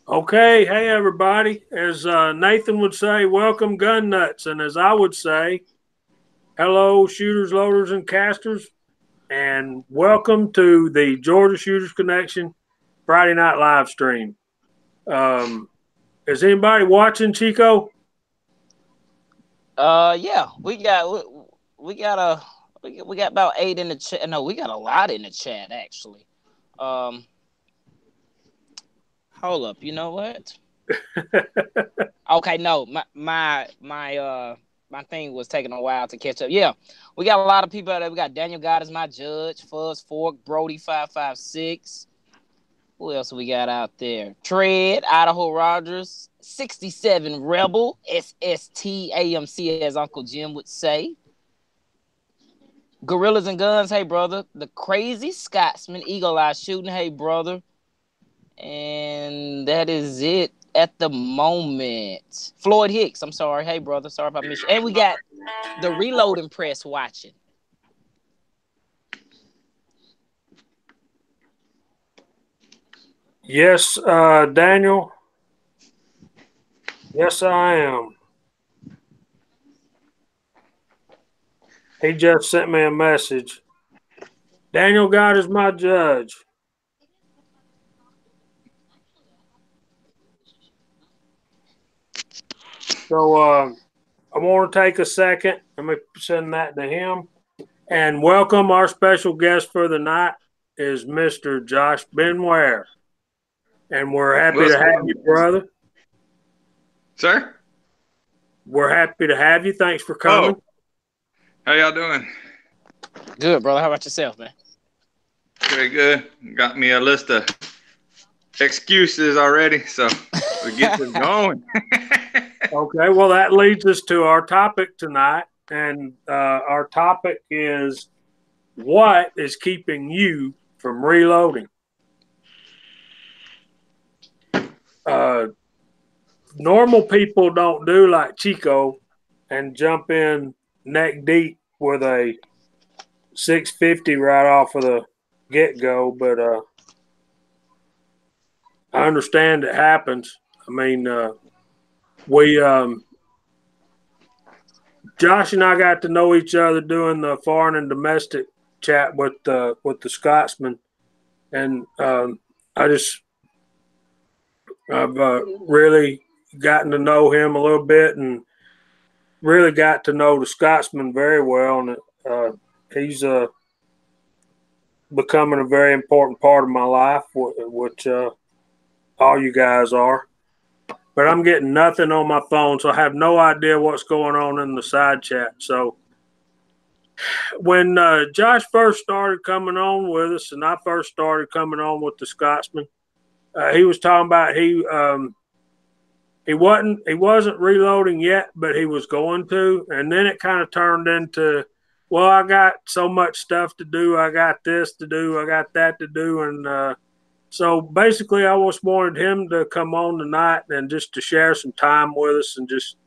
Okay, hey everybody. As Nathan would say, welcome gun nuts, and as I would say, hello shooters, loaders, and casters, and welcome to the Georgia Shooters Connection Friday night live stream. Um, is anybody watching, Chico? Yeah, we got we got about eight in the chat. No, we got a lot in the chat actually. Um, hold up, you know what? Okay, no, my thing was taking a while to catch up. Yeah, we got a lot of people out there. We got Daniel God is my judge, Fuzz Fork, Brody 556. Who else we got out there? Tread, Idaho Rogers, 67 Rebel, SSTAMC as Uncle Jim would say. Gorillas and Guns, hey brother. The Crazy Scotsman, Eagle Eye Shooting, hey brother. And that is it at the moment. Floyd Hicks, I'm sorry, hey brother, sorry if I missed you. And we got the Reloading Press watching. Yes, Daniel. Yes, I am. He just sent me a message. Daniel God is my judge. So I want to take a second. Let me send that to him. And welcome our special guest for the night is Mr. Josh Benware. And we're happy What's to going have on, you, guys? brother. Sir? We're happy to have you. Thanks for Oh, coming. how y'all doing? Good, brother. How about yourself, man? Very good. Got me a list of excuses already, so we get this going. Okay, well, that leads us to our topic tonight. And our topic is what is keeping you from reloading? Uh, Normal people don't do like Chico and jump in neck deep with a 650 right off of the get go, but I understand it happens. I mean, we Josh and I got to know each other doing the foreign and domestic chat with the Scotsman, and I just I've really gotten to know him a little bit and really got to know the Scotsman very well, and he's becoming a very important part of my life, which all you guys are. But I'm getting nothing on my phone, so I have no idea what's going on in the side chat. So when Josh first started coming on with us, and I first started coming on with the Scotsman, he was talking about he wasn't reloading yet, but he was going to, and then it kind of turned into, well, I got so much stuff to do, I got this to do, I got that to do, and so basically, I just wanted him to come on tonight and just to share some time with us and just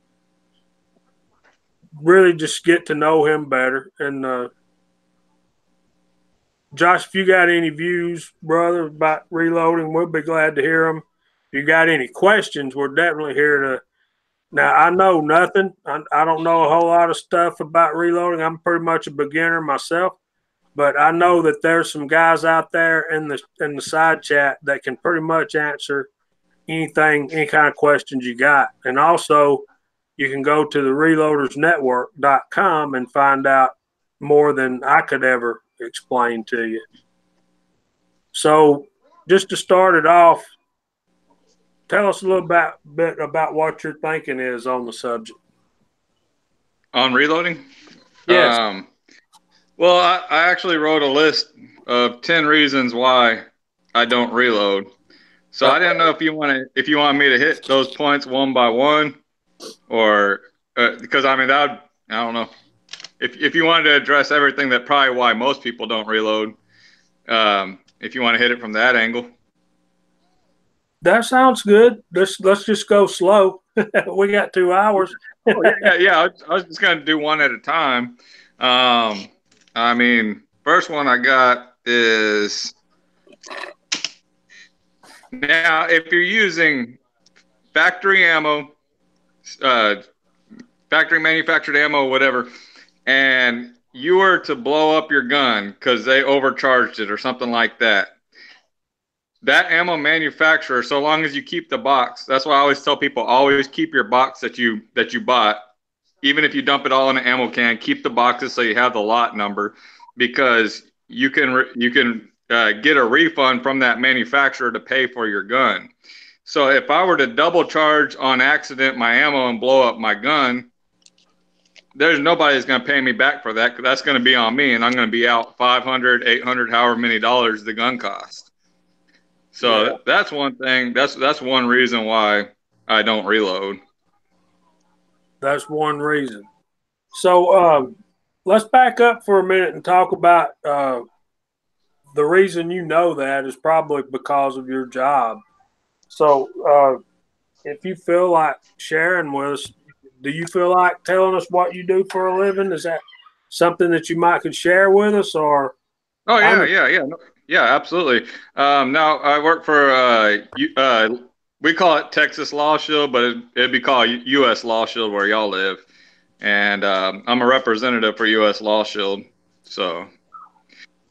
really just get to know him better. And Josh, if you got any views, brother, about reloading, we'll be glad to hear them. If you got any questions, we're definitely here to. Now, I know nothing. I don't know a whole lot of stuff about reloading. I'm pretty much a beginner myself, but I know that there's some guys out there in the side chat that can pretty much answer anything, any kind of questions you got. And also, you can go to the reloadersnetwork.com and find out more than I could ever explain to you. So, just to start it off, tell us a little bit about what your thinking is on the subject. On reloading? Yes. Well, I actually wrote a list of 10 reasons why I don't reload. So I didn't know if you want me to hit those points one by one, or because I mean I don't know if you wanted to address everything that probably why most people don't reload. If you want to hit it from that angle. That sounds good. Let's just go slow. We got 2 hours. Oh, yeah. I was just gonna do one at a time. I mean, first one I got is Now, if you're using factory ammo, factory manufactured ammo, whatever, and you were to blow up your gun because they overcharged it or something like that, that ammo manufacturer, so long as you keep the box, that's why I always tell people, always keep your box that you bought. Even if you dump it all in an ammo can, keep the boxes so you have the lot number, because you can get a refund from that manufacturer to pay for your gun. So if I were to double charge on accident my ammo and blow up my gun, there's nobody that's going to pay me back for that. That's going to be on me, and I'm going to be out $500, $800, however many dollars the gun cost. So yeah, that's one thing. That's one reason why I don't reload. That's one reason. So let's back up for a minute and talk about the reason you know that is probably because of your job. So if you feel like sharing with us, do you feel like telling us what you do for a living? Is that something that you might could share with us? Or oh yeah, absolutely. Now I work for we call it Texas Law Shield, but it'd be called U.S. Law Shield where y'all live, and I'm a representative for U.S. Law Shield. So,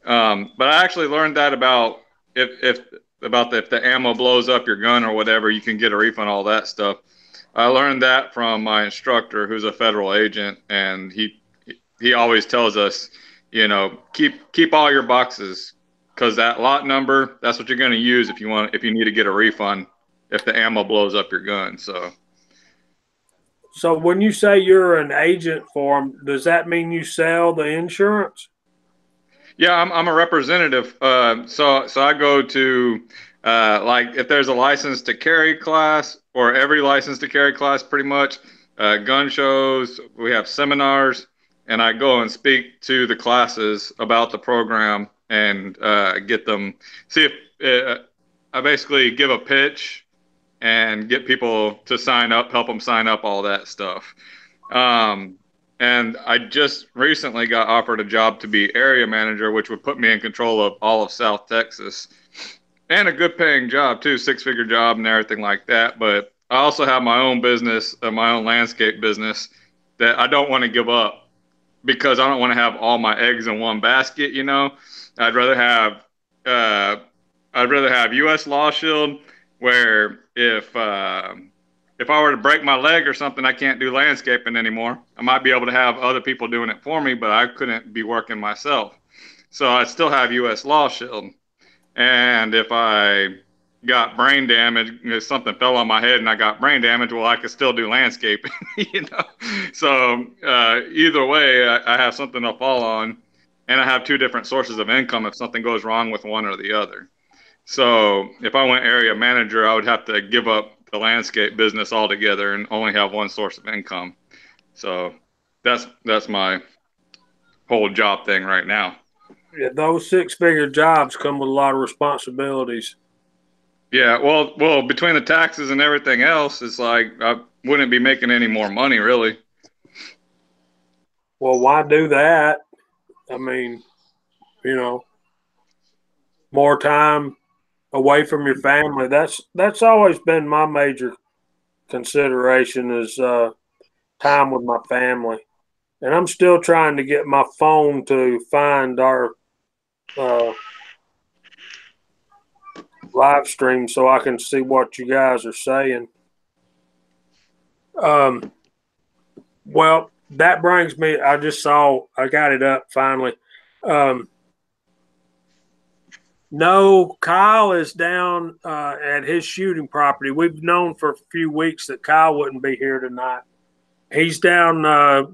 but I actually learned that about if the ammo blows up your gun or whatever, you can get a refund, all that stuff. I learned that from my instructor, who's a federal agent, and he always tells us, you know, keep all your boxes, because that lot number, that's what you're going to use if you need to get a refund if the ammo blows up your gun. So when you say you're an agent for them, does that mean you sell the insurance? Yeah, I'm a representative. So I go to like if there's a license to carry class, or every license to carry class pretty much, gun shows, we have seminars, and I go and speak to the classes about the program and get them, see if I basically give a pitch and get people to sign up, help them sign up, all that stuff. And I just recently got offered a job to be area manager, which would put me in control of all of South Texas, and a good paying job too, 6-figure job and everything like that. But I also have my own business, my own landscape business that I don't want to give up, because I don't want to have all my eggs in one basket. You know, I'd rather have U.S. Law Shield, where if I were to break my leg or something, I can't do landscaping anymore. I might be able to have other people doing it for me, but I couldn't be working myself. So I still have U.S. Law Shield. And if I got brain damage, if something fell on my head and I got brain damage, well, I could still do landscaping, you know? So either way, I have something to fall on, and I have two different sources of income if something goes wrong with one or the other. So if I went area manager, I would have to give up the landscape business altogether and only have one source of income. So that's my whole job thing right now. Yeah, those 6-figure jobs come with a lot of responsibilities. Yeah, well, between the taxes and everything else, it's like I wouldn't be making any more money, really. Well, why do that? I mean, you know, more time away from your family. That's always been my major consideration, is time with my family. And I'm still trying to get my phone to find our live stream so I can see what you guys are saying. Well, that brings me, I got it up finally. No, Kyle is down at his shooting property. We've known for a few weeks that Kyle wouldn't be here tonight. He's down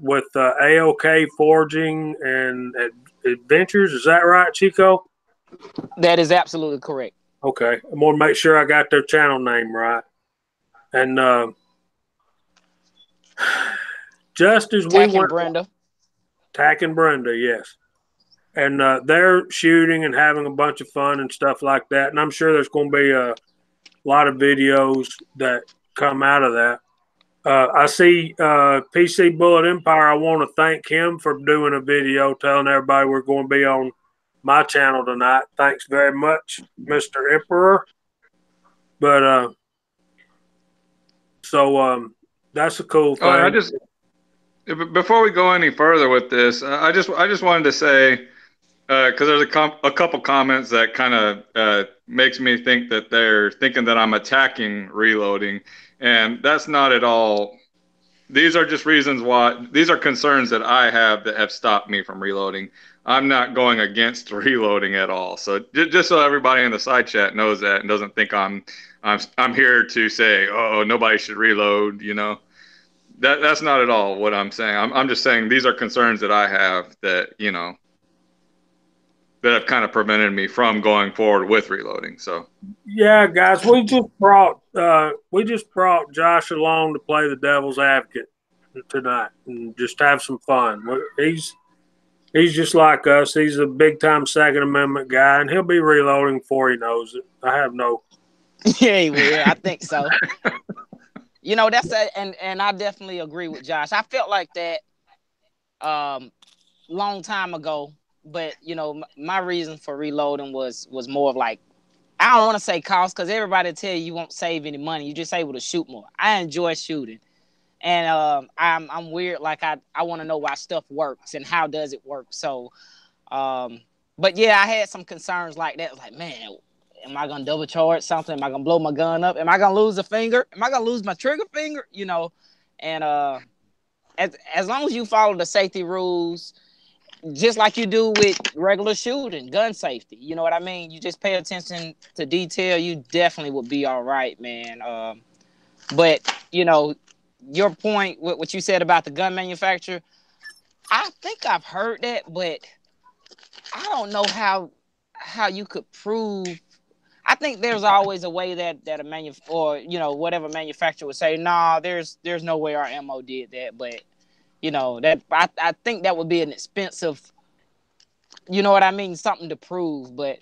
with AOK Forging and Adventures. Is that right, Chico? That is absolutely correct. Okay. I'm going to make sure I got their channel name right. And just as we went... Tack and Brenda, yes. And they're shooting and having a bunch of fun and stuff like that. And I'm sure there's going to be a lot of videos that come out of that. I see PC Bullet Empire. I want to thank him for doing a video telling everybody we're going to be on my channel tonight. Thanks very much, Mr. Emperor. But that's a cool thing. I just before we go any further with this, I just wanted to say because there's a couple comments that kind of makes me think that they're thinking that I'm attacking reloading, and that's not at all. These are just reasons why. These are concerns that I have that have stopped me from reloading. I'm not going against reloading at all. So just so everybody in the side chat knows that and doesn't think I'm here to say, oh, nobody should reload. You know, that's not at all what I'm saying. I'm just saying these are concerns that I have that that have kind of prevented me from going forward with reloading. So yeah, guys, we just brought Josh along to play the devil's advocate tonight and just have some fun. He's just like us. He's a big time Second Amendment guy, and he'll be reloading before he knows it. I have no. Yeah, he will. I think so. You know, and I definitely agree with Josh. I felt like that long time ago. But, you know, my reason for reloading was more of like, I don't want to say cost because everybody tell you won't save any money. You're just able to shoot more. I enjoy shooting. And I'm weird. Like, I want to know why stuff works and how does it work. So, but, yeah, I had some concerns like that. Like, man, am I going to double charge something? Am I going to blow my gun up? Am I going to lose a finger? Am I going to lose my trigger finger? You know, and as long as you follow the safety rules, just like you do with regular shooting, gun safety. You know what I mean? You just pay attention to detail. You definitely would be all right, man. But, you know, your point, what you said about the gun manufacturer, I think I've heard that, but I don't know how you could prove. I think there's always a way that a or, you know, whatever manufacturer would say, nah, there's no way our ammo did that, but you know, that I think that would be an expensive, you know what I mean, something to prove. But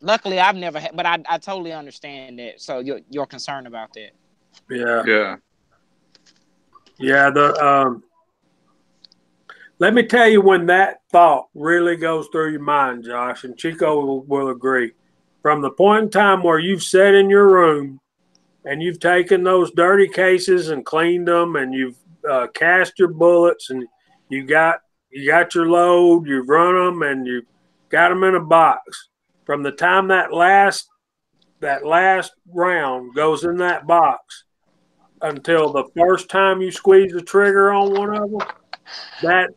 luckily, I've never had. But I totally understand that. So you're concerned about that. Yeah. Let me tell you when that thought really goes through your mind, Josh, and Chico will agree. From the point in time where you've sat in your room and you've taken those dirty cases and cleaned them, and you've cast your bullets, and you got your load, you've run them, and you got them in a box. From the time that last round goes in that box until the first time you squeeze the trigger on one of them,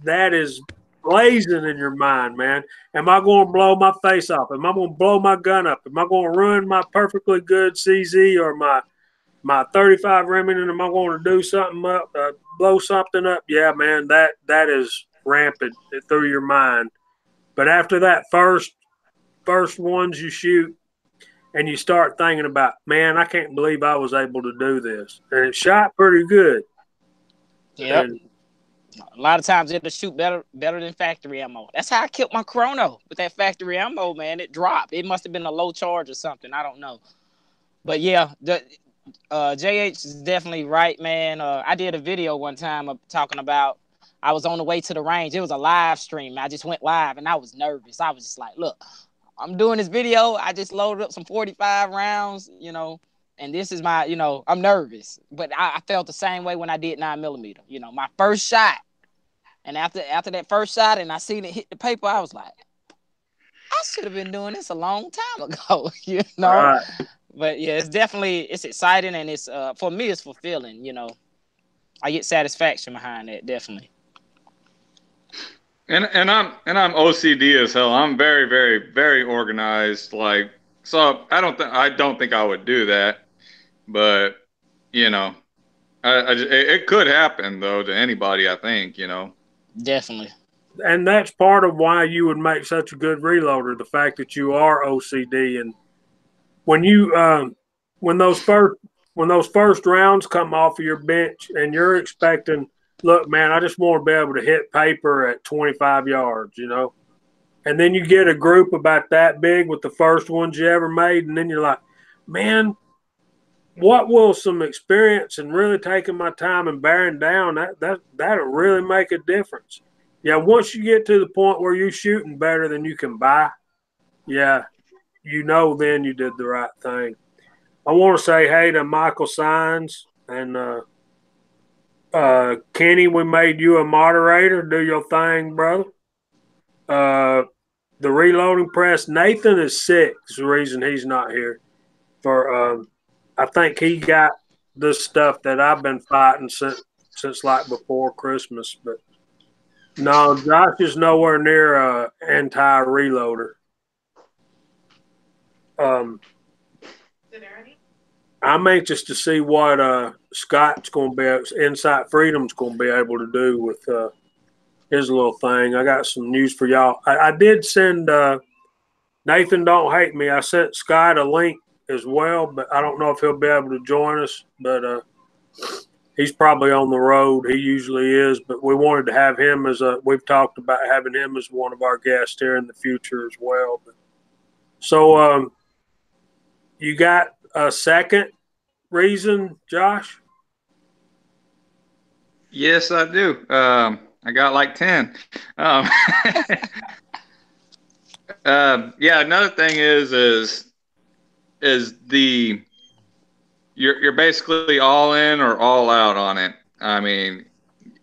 that is blazing in your mind, man. Am I going to blow my face off? Am I going to blow my gun up? Am I going to ruin my perfectly good CZ or my 35 Remington? Am I going to do something up, blow something up? Yeah, man, that is rampant through your mind. But after that first ones you shoot, and you start thinking about, man, I can't believe I was able to do this, and it shot pretty good. Yeah. A lot of times it'll shoot better than factory ammo. That's how I killed my chrono with that factory ammo, man. It dropped. It must have been a low charge or something. I don't know. But yeah, JH is definitely right, man. I did a video one time talking about I was on the way to the range. It was a live stream. I just went live and I was nervous. I was just like, look, I'm doing this video. I just loaded up some 45 rounds, you know, and this is my, you know, I'm nervous. But I felt the same way when I did 9mm. You know, my first shot. And after that first shot and I seen it hit the paper, I was like, I should have been doing this a long time ago, you know? Right. But yeah, it's exciting, and it's for me it's fulfilling, you know. I get satisfaction behind that, definitely. And I'm OCD as hell. I'm very, very, very organized. Like, so I don't think I would do that, but you know, it could happen though to anybody. I think, you know. Definitely. And that's part of why you would make such a good reloader. The fact that you are OCD, and when you when those first rounds come off of your bench and you're expecting, look, man, I just want to be able to hit paper at 25 yards, you know, and then you get a group about that big with the first ones you ever made, and then you're like, man, what will some experience and really taking my time and bearing down, that'll really make a difference. Yeah, once you get to the point where you're shooting better than you can buy, yeah, you know, then you did the right thing. I want to say hey to Michael Sines and Kenny. We made you a moderator. Do your thing, brother. The Reloading Press. Nathan is sick. Is the reason he's not here. I think he got this stuff that I've been fighting since like before Christmas. But no, Josh is nowhere near a anti-reloader. I'm anxious to see what Scott's going to be, Insight Freedom's going to be able to do with his little thing. I got some news for y'all. I did send Nathan, don't hate me. I sent Scott a link as well, but I don't know if he'll be able to join us. But he's probably on the road. He usually is. But we wanted to have him we've talked about having him as one of our guests here in the future as well. So you got a second reason, Josh? Yes, I do. I got like 10. Yeah, another thing is you're basically all in or all out on it. I mean,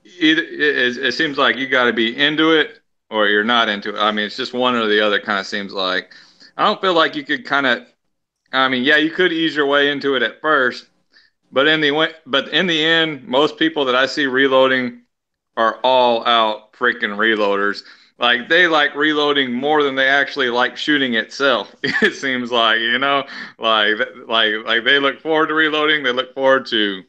it seems like you got to be into it or you're not into it. I mean, it's just one or the other. Kind of seems like. I don't feel like you could kind of. I mean, yeah, you could ease your way into it at first, but in the end, most people that I see reloading are all out freaking reloaders. Like they like reloading more than they actually like shooting itself. It seems like, like they look forward to reloading. They look forward to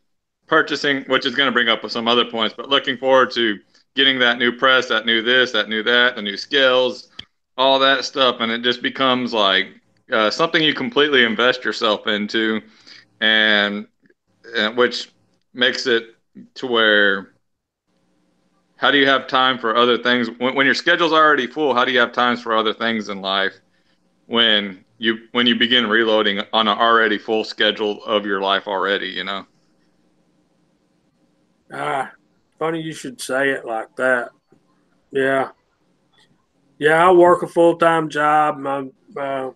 purchasing, which is going to bring up some other points, but looking forward to getting that new press, that new this, that new that, the new skills, all that stuff, and it just becomes like something you completely invest yourself into, and which makes it to where how do you have time for other things when your schedule's already full? How do you have times for other things in life when you begin reloading on an already full schedule of your life already? You know. Funny you should say it like that. Yeah, I work a full-time job. I've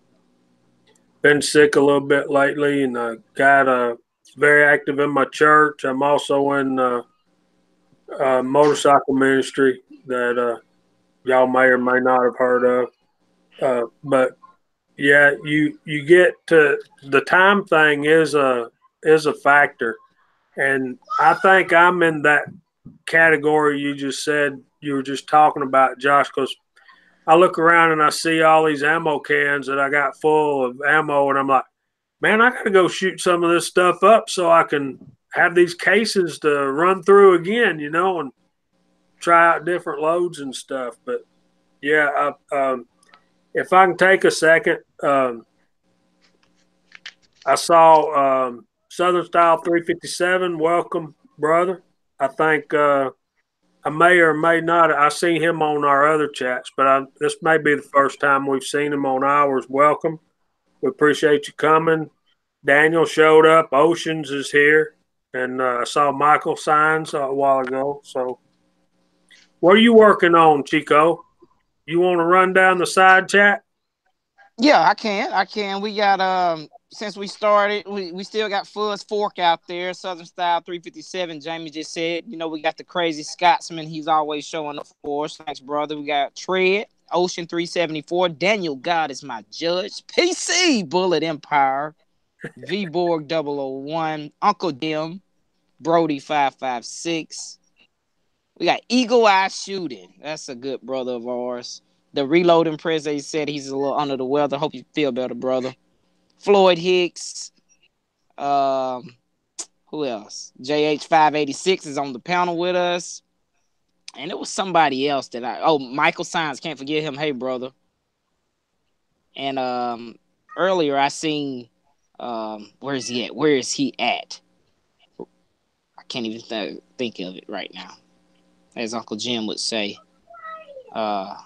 been sick a little bit lately, and I got very active in my church. I'm also in motorcycle ministry that y'all may or may not have heard of. But yeah, you get to the time thing is a factor, and I think I'm in that category you just said you were just talking about, Josh, because I look around and I see all these ammo cans that I got full of ammo, and I'm like, man, I got to go shoot some of this stuff up so I can have these cases to run through again, and try out different loads and stuff. But yeah, if I can take a second, I saw Southern Style 357. Welcome, brother. I think I may or may not. I seen him on our other chats, but this may be the first time we've seen him on ours. Welcome. We appreciate you coming. Daniel showed up. Oceans is here. And I saw Michael Sines a while ago. So what are you working on, Chico? You want to run down the side chat? Yeah, I can. We got since we started, we still got Fuzz Fork out there, Southern Style 357. Jamie just said, we got the crazy Scotsman. He's always showing up for us. Thanks, brother. We got Tread, Ocean 374. Daniel God is my judge. PC Bullet Empire, V Borg 001, Uncle Dim, Brody 556. We got Eagle Eye Shooting. That's a good brother of ours. The Reloading Press, they said he's a little under the weather. Hope you feel better, brother. Floyd Hicks. Who else? JH586 is on the panel with us. And it was somebody else Michael Sines. Can't forget him. Hey, brother. And earlier I seen, where is he at? Where is he at? I can't even think of it right now. As Uncle Jim would say. I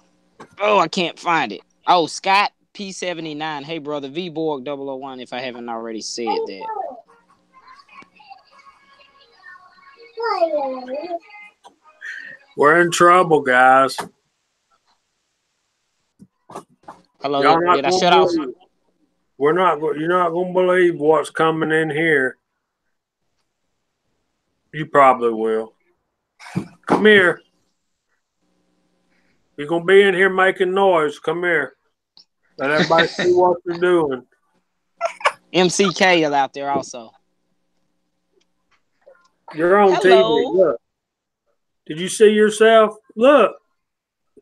can't find it. Oh, Scott P79. Hey, brother. V Borg 001, if I haven't already said that. We're in trouble, guys. Hello, did I shut off? You're not going to believe what's coming in here. You probably will. Come here. You're going to be in here making noise. Come here. Let everybody see what you're doing. MCK is out there also. You're on Hello. TV. Look. Did you see yourself? Look.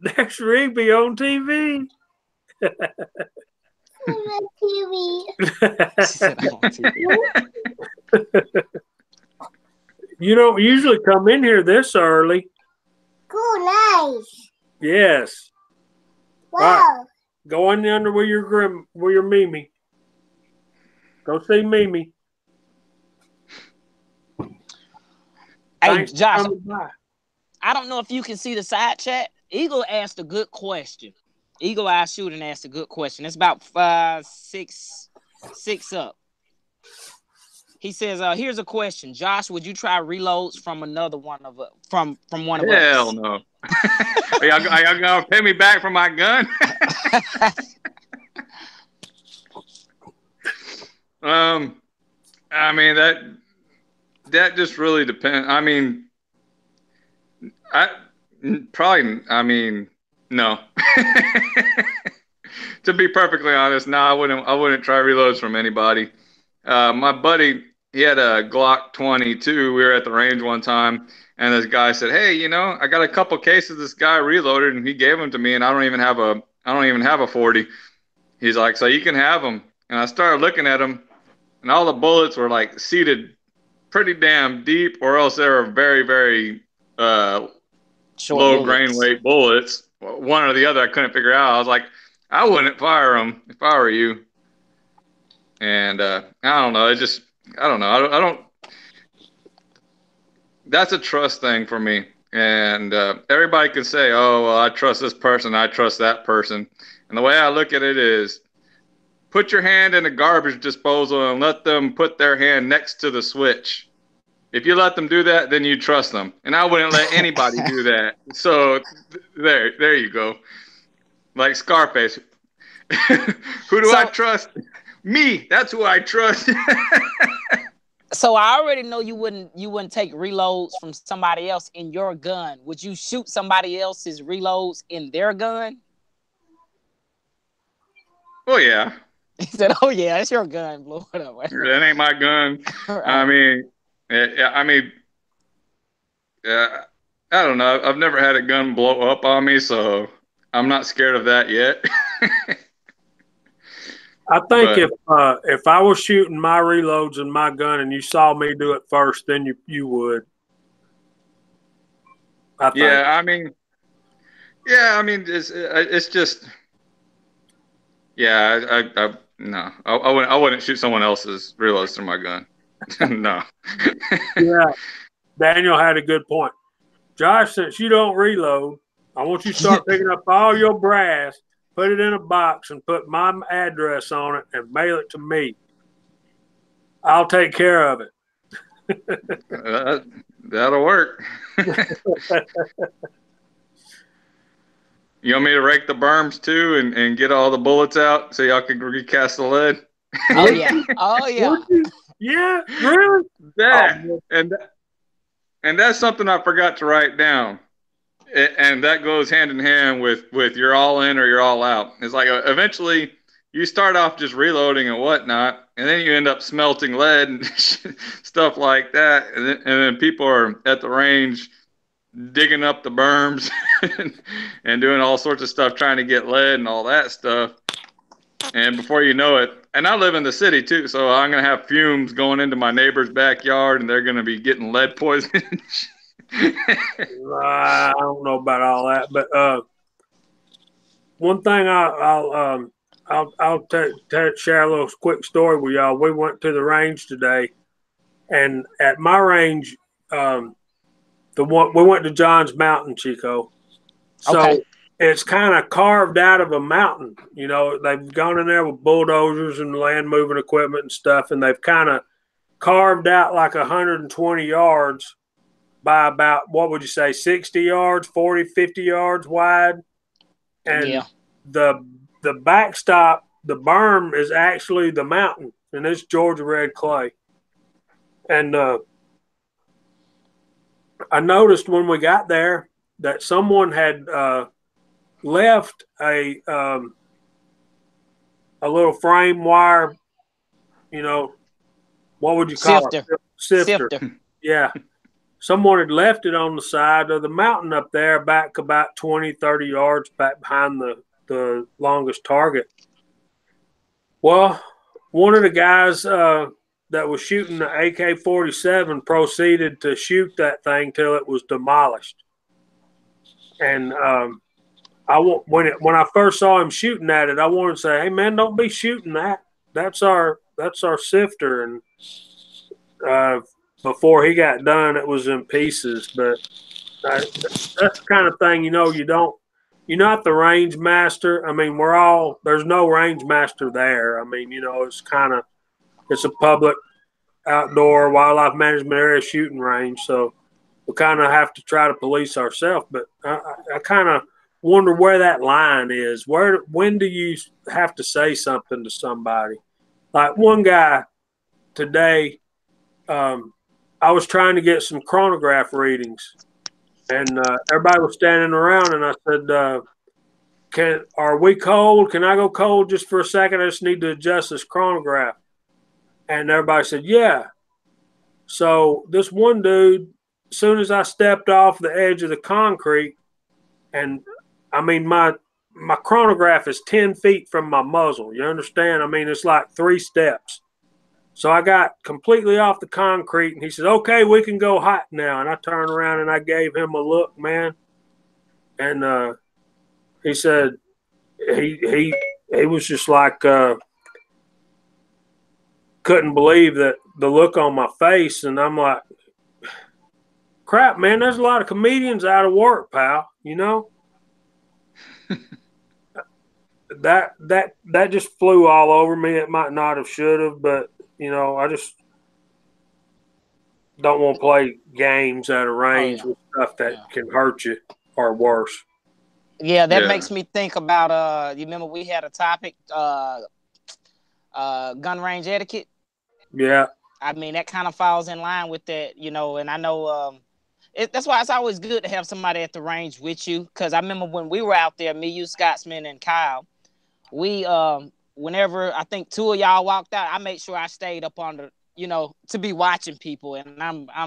There's Reapy on TV. You don't usually come in here this early. Cool, nice. Yes. Wow. Right. Go in under where your Mimi. Go see Mimi. Hey, Thanks Josh, for coming by. I don't know if you can see the side chat. Eagle asked a good question. Eagle Eye Shooting asked a good question. It's about 6 up. He says, "Here's a question, Josh. Would you try reloads from another one of from one of us?" Hell no. Are y'all gonna pay me back for my gun? I mean that just really depends. I mean, no. To be perfectly honest, no, I wouldn't try reloads from anybody. My buddy, he had a Glock 22. We were at the range one time, and this guy said, "Hey, I got a couple cases this guy reloaded, and he gave them to me, and I don't even have a 40." He's like, "So you can have them." And I started looking at them, and all the bullets were like seated pretty damn deep, or else they were very, very low grain weight bullets. One or the other, I couldn't figure out. I was like, I wouldn't fire them if I were you. And I don't know. I don't know. I don't. That's a trust thing for me. And everybody can say, "Oh, well, I trust this person. I trust that person." And the way I look at it is, put your hand in a garbage disposal and let them put their hand next to the switch. If you let them do that, then you trust them. And I wouldn't let anybody do that. So there you go. Like Scarface. Who do I trust? Me. That's who I trust. So I already know you wouldn't take reloads from somebody else in your gun. Would you shoot somebody else's reloads in their gun? Oh yeah. He said, "Oh yeah, it's your gun, blow it up." That ain't my gun. Right. I don't know. I've never had a gun blow up on me, so I'm not scared of that yet. I think if I was shooting my reloads in my gun and you saw me do it first, then you would. I think. Yeah, I mean, it's just, yeah, no, I wouldn't shoot someone else's reloads through my gun. No. Yeah, Daniel had a good point. Josh, since you don't reload, I want you to start picking up all your brass, put it in a box, and put my address on it and mail it to me. I'll take care of it. That'll work. You want me to rake the berms too and get all the bullets out so y'all can recast the lead? Oh yeah. Oh yeah. Yeah, really? And that's something I forgot to write down. And that goes hand in hand with you're all in or you're all out. It's like eventually you start off just reloading and whatnot, and then you end up smelting lead and stuff like that. And then people are at the range digging up the berms and doing all sorts of stuff, trying to get lead and all that stuff. And before you know it, and I live in the city too, so I'm going to have fumes going into my neighbor's backyard, and they're going to be getting lead poisoning. I don't know about all that, but one thing I'll share a little quick story with y'all. We went to the range today, and at my range, we went to Johns Mountain, Chico. So okay. It's kind of carved out of a mountain. They've gone in there with bulldozers and land moving equipment and stuff, and they've kind of carved out like 120 yards by about, what would you say, 60 yards, 40, 50 yards wide. And the backstop the berm is actually the mountain, and it's Georgia red clay. And I noticed when we got there that someone had left a little frame wire, you know, what would you call it? Sifter. Yeah. Someone had left it on the side of the mountain up there, back about 20, 30 yards back behind the longest target. Well, one of the guys that was shooting the AK-47 proceeded to shoot that thing till it was demolished. And when I first saw him shooting at it, I wanted to say, "Hey man, don't be shooting that. That's our sifter." And before he got done, it was in pieces. But that's the kind of thing, you're not the range master. I mean, there's no range master there. I mean, it's a public outdoor wildlife management area shooting range. So we kind of have to try to police ourselves. But I kind of wonder where that line is. When do you have to say something to somebody? Like one guy today, I was trying to get some chronograph readings, and everybody was standing around, and I said, are we cold? Can I go cold just for a second? I just need to adjust this chronograph. And everybody said, yeah. So this one dude, as soon as I stepped off the edge of the concrete, and I mean, my chronograph is 10 feet from my muzzle. You understand? I mean, it's like 3 steps. So I got completely off the concrete, and he said, okay, we can go hot now. And I turned around and I gave him a look, man. And he said he was just like couldn't believe that the look on my face. And I'm like, crap, man, there's a lot of comedians out of work, pal, that just flew all over me. It might not have, should have, but I just don't want to play games at a range with stuff that can hurt you or worse. Yeah, that makes me think about you remember we had a topic, gun range etiquette? Yeah. I mean, that kind of falls in line with that, and I know that's why it's always good to have somebody at the range with you, because I remember when we were out there, me, you, Scotsman, and Kyle, we whenever I think 2 of y'all walked out, I made sure I stayed up on the, to be watching people. And I'm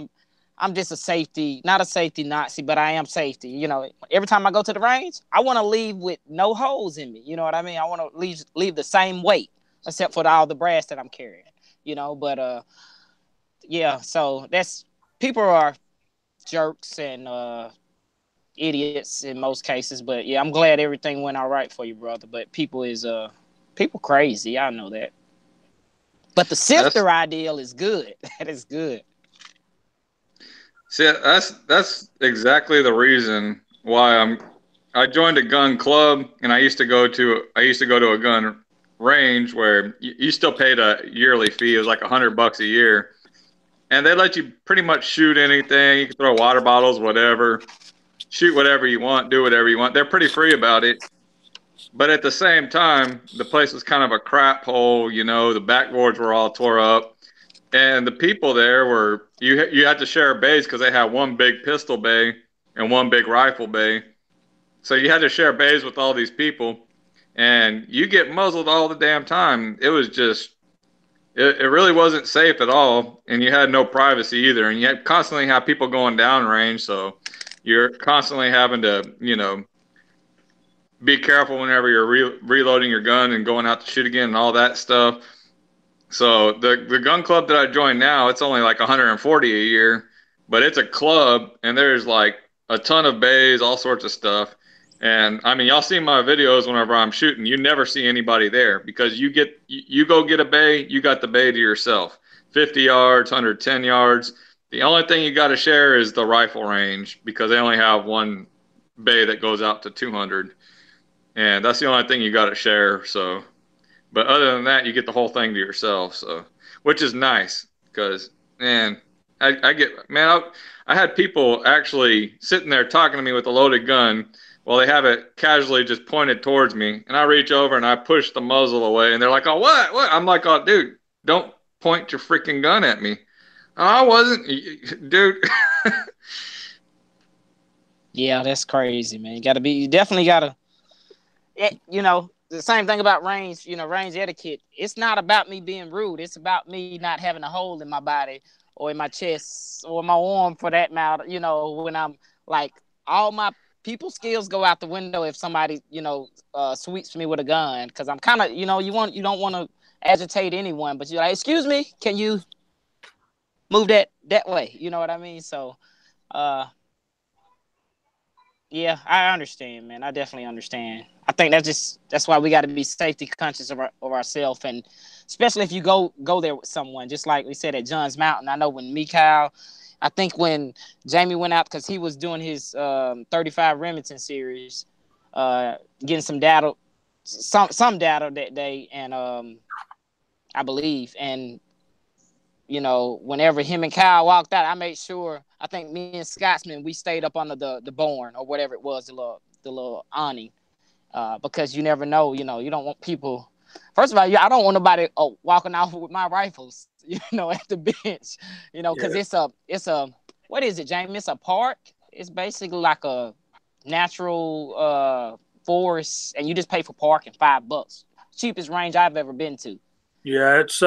just not a safety Nazi, but I am safety. Every time I go to the range, I want to leave with no holes in me. You know what I mean? I want to leave the same weight, except for all the brass that I'm carrying, but so people are jerks and idiots in most cases, but yeah, I'm glad everything went all right for you, brother. But people crazy, I know that. But the sifter ideal is good. That is good. See, that's exactly the reason why I joined a gun club, and I used to go to a gun range where you still paid a yearly fee. It was like $100 a year, and they let you pretty much shoot anything. You can throw water bottles, whatever, shoot whatever you want, do whatever you want. They're pretty free about it. But at the same time, the place was kind of a crap hole. The backboards were all tore up. And the people there were, you had to share bays because they had one big pistol bay and one big rifle bay. So you had to share bays with all these people. And you get muzzled all the damn time. It was just, it really wasn't safe at all. And you had no privacy either. And you had constantly have people going downrange. So you're constantly having to, be careful whenever you're reloading your gun and going out to shoot again and all that stuff. So the gun club that I joined now, it's only like $140 a year, but it's a club and there's like a ton of bays, all sorts of stuff. And I mean, y'all see my videos whenever I'm shooting, you never see anybody there because you go get a bay, you got the bay to yourself. 50 yards, 110 yards. The only thing you got to share is the rifle range because they only have one bay that goes out to 200. And that's the only thing you got to share. So, but other than that, you get the whole thing to yourself. So, which is nice because, man, I had people actually sitting there talking to me with a loaded gun Well, they have it casually just pointed towards me, and I reach over and I push the muzzle away, and they're like, "Oh, what? What?" I'm like, "Oh, dude, don't point your freaking gun at me." "Oh, I wasn't, dude." Yeah, that's crazy, man. You definitely gotta, the same thing about range, range etiquette. It's not about me being rude. It's about me not having a hole in my body or in my chest or my arm for that matter. When I'm like, all my people skills go out the window if somebody, sweeps me with a gun. Cause I'm kind of, you don't want to agitate anyone, but you're like, excuse me, can you move that way? You know what I mean? So, yeah, I understand, man. I definitely understand. I think that's why we got to be safety conscious of ourselves, and especially if you go there with someone, just like we said at Johns Mountain. I know when Mikhail, I think when Jamie went out because he was doing his 35 Remington series, getting some data, some data that day, and I believe, and whenever him and Kyle walked out, I made sure. I think me and Scotsman, we stayed up under the barn or whatever it was, the little awning, because you never know. You don't want people. First of all, I don't want nobody walking off with my rifles, at the bench, because it's a what is it, Jamie? It's a park. It's basically like a natural forest, and you just pay for parking $5. Cheapest range I've ever been to. Yeah, it's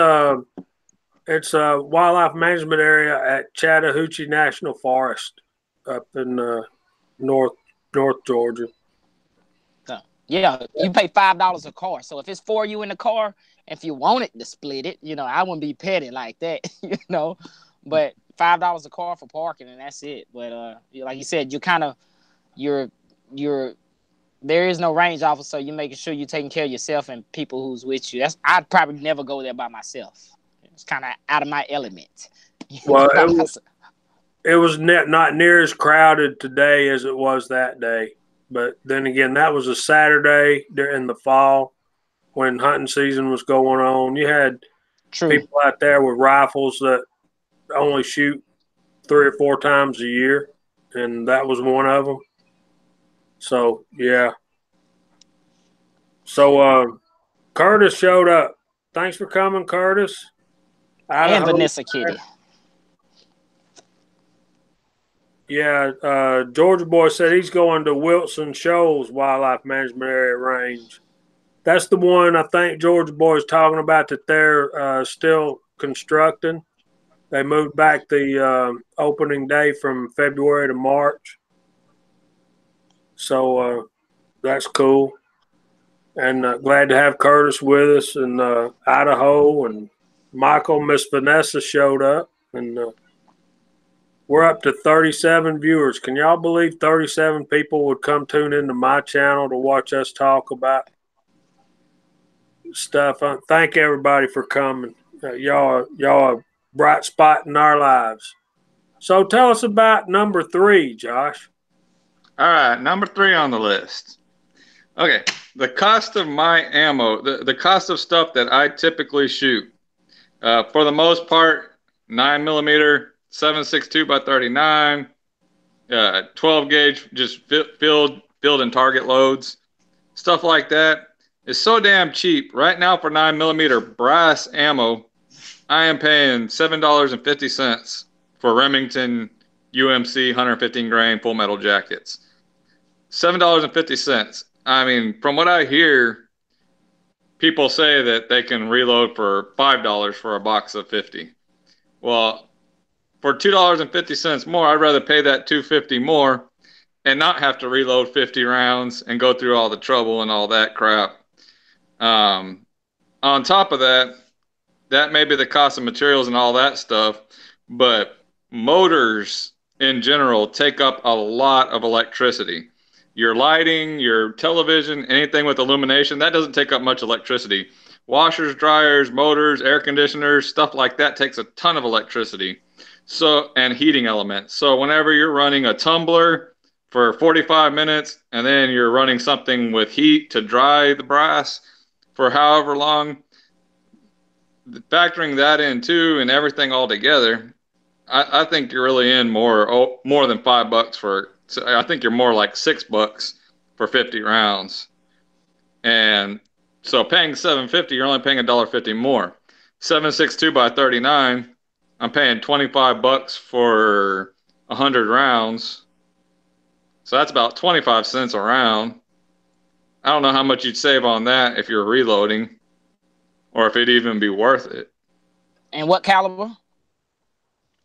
a wildlife management area at Chattahoochee National Forest up in North Georgia. Yeah, you pay $5 a car. So if it's for you in the car, if you want it to split it, I wouldn't be petty like that, But $5 a car for parking, and that's it. But like you said, you're there is no range officer, so you're making sure you're taking care of yourself and people who's with you. I'd probably never go there by myself. It's kind of out of my element. Well, it was not near as crowded today as it was that day. But then again, that was a Saturday in the fall when hunting season was going on. You had people out there with rifles that only shoot 3 or 4 times a year, and that was one of them. So, yeah. So, Curtis showed up. Thanks for coming, Curtis. And Vanessa Kitty. Yeah, Georgia Boy said he's going to Wilson Shoals Wildlife Management Area Range. That's the one I think Georgia Boy is talking about that they're still constructing. They moved back the opening day from February to March. So that's cool. And glad to have Curtis with us, and Idaho and Michael. Miss Vanessa showed up, and we're up to 37 viewers. Can y'all believe 37 people would come tune into my channel to watch us talk about stuff? Thank everybody for coming. Y'all are a bright spot in our lives. So tell us about number 3, Josh. All right, number 3 on the list. Okay, the cost of my ammo, the cost of stuff that I typically shoot, for the most part, 9mm, 7.62 by 39, 12 gauge, just field and target loads, stuff like that is so damn cheap. Right now for 9mm brass ammo, I am paying $7.50 for Remington UMC 115 grain full metal jackets. $7.50. I mean, from what I hear, people say that they can reload for $5 for a box of 50. Well, for $2.50 more, I'd rather pay that $2.50 more and not have to reload 50 rounds and go through all the trouble and all that crap. On top of that, that may be the cost of materials and all that stuff, but motors in general take up a lot of electricity. Your lighting, your television, anything with illumination, that doesn't take up much electricity. Washers, dryers, motors, air conditioners, stuff like that takes a ton of electricity. So, and heating elements. So whenever you're running a tumbler for 45 minutes and then you're running something with heat to dry the brass for however long, factoring that in too and everything all together, I think you're really in more than $5 for. So I think you're more like $6 for 50 rounds. And so paying $750, you're only paying $1.50 more. 7.62 by 39, I'm paying $25 for 100 rounds. So that's about 25 cents a round. I don't know how much you'd save on that if you're reloading, or if it'd even be worth it. And what caliber?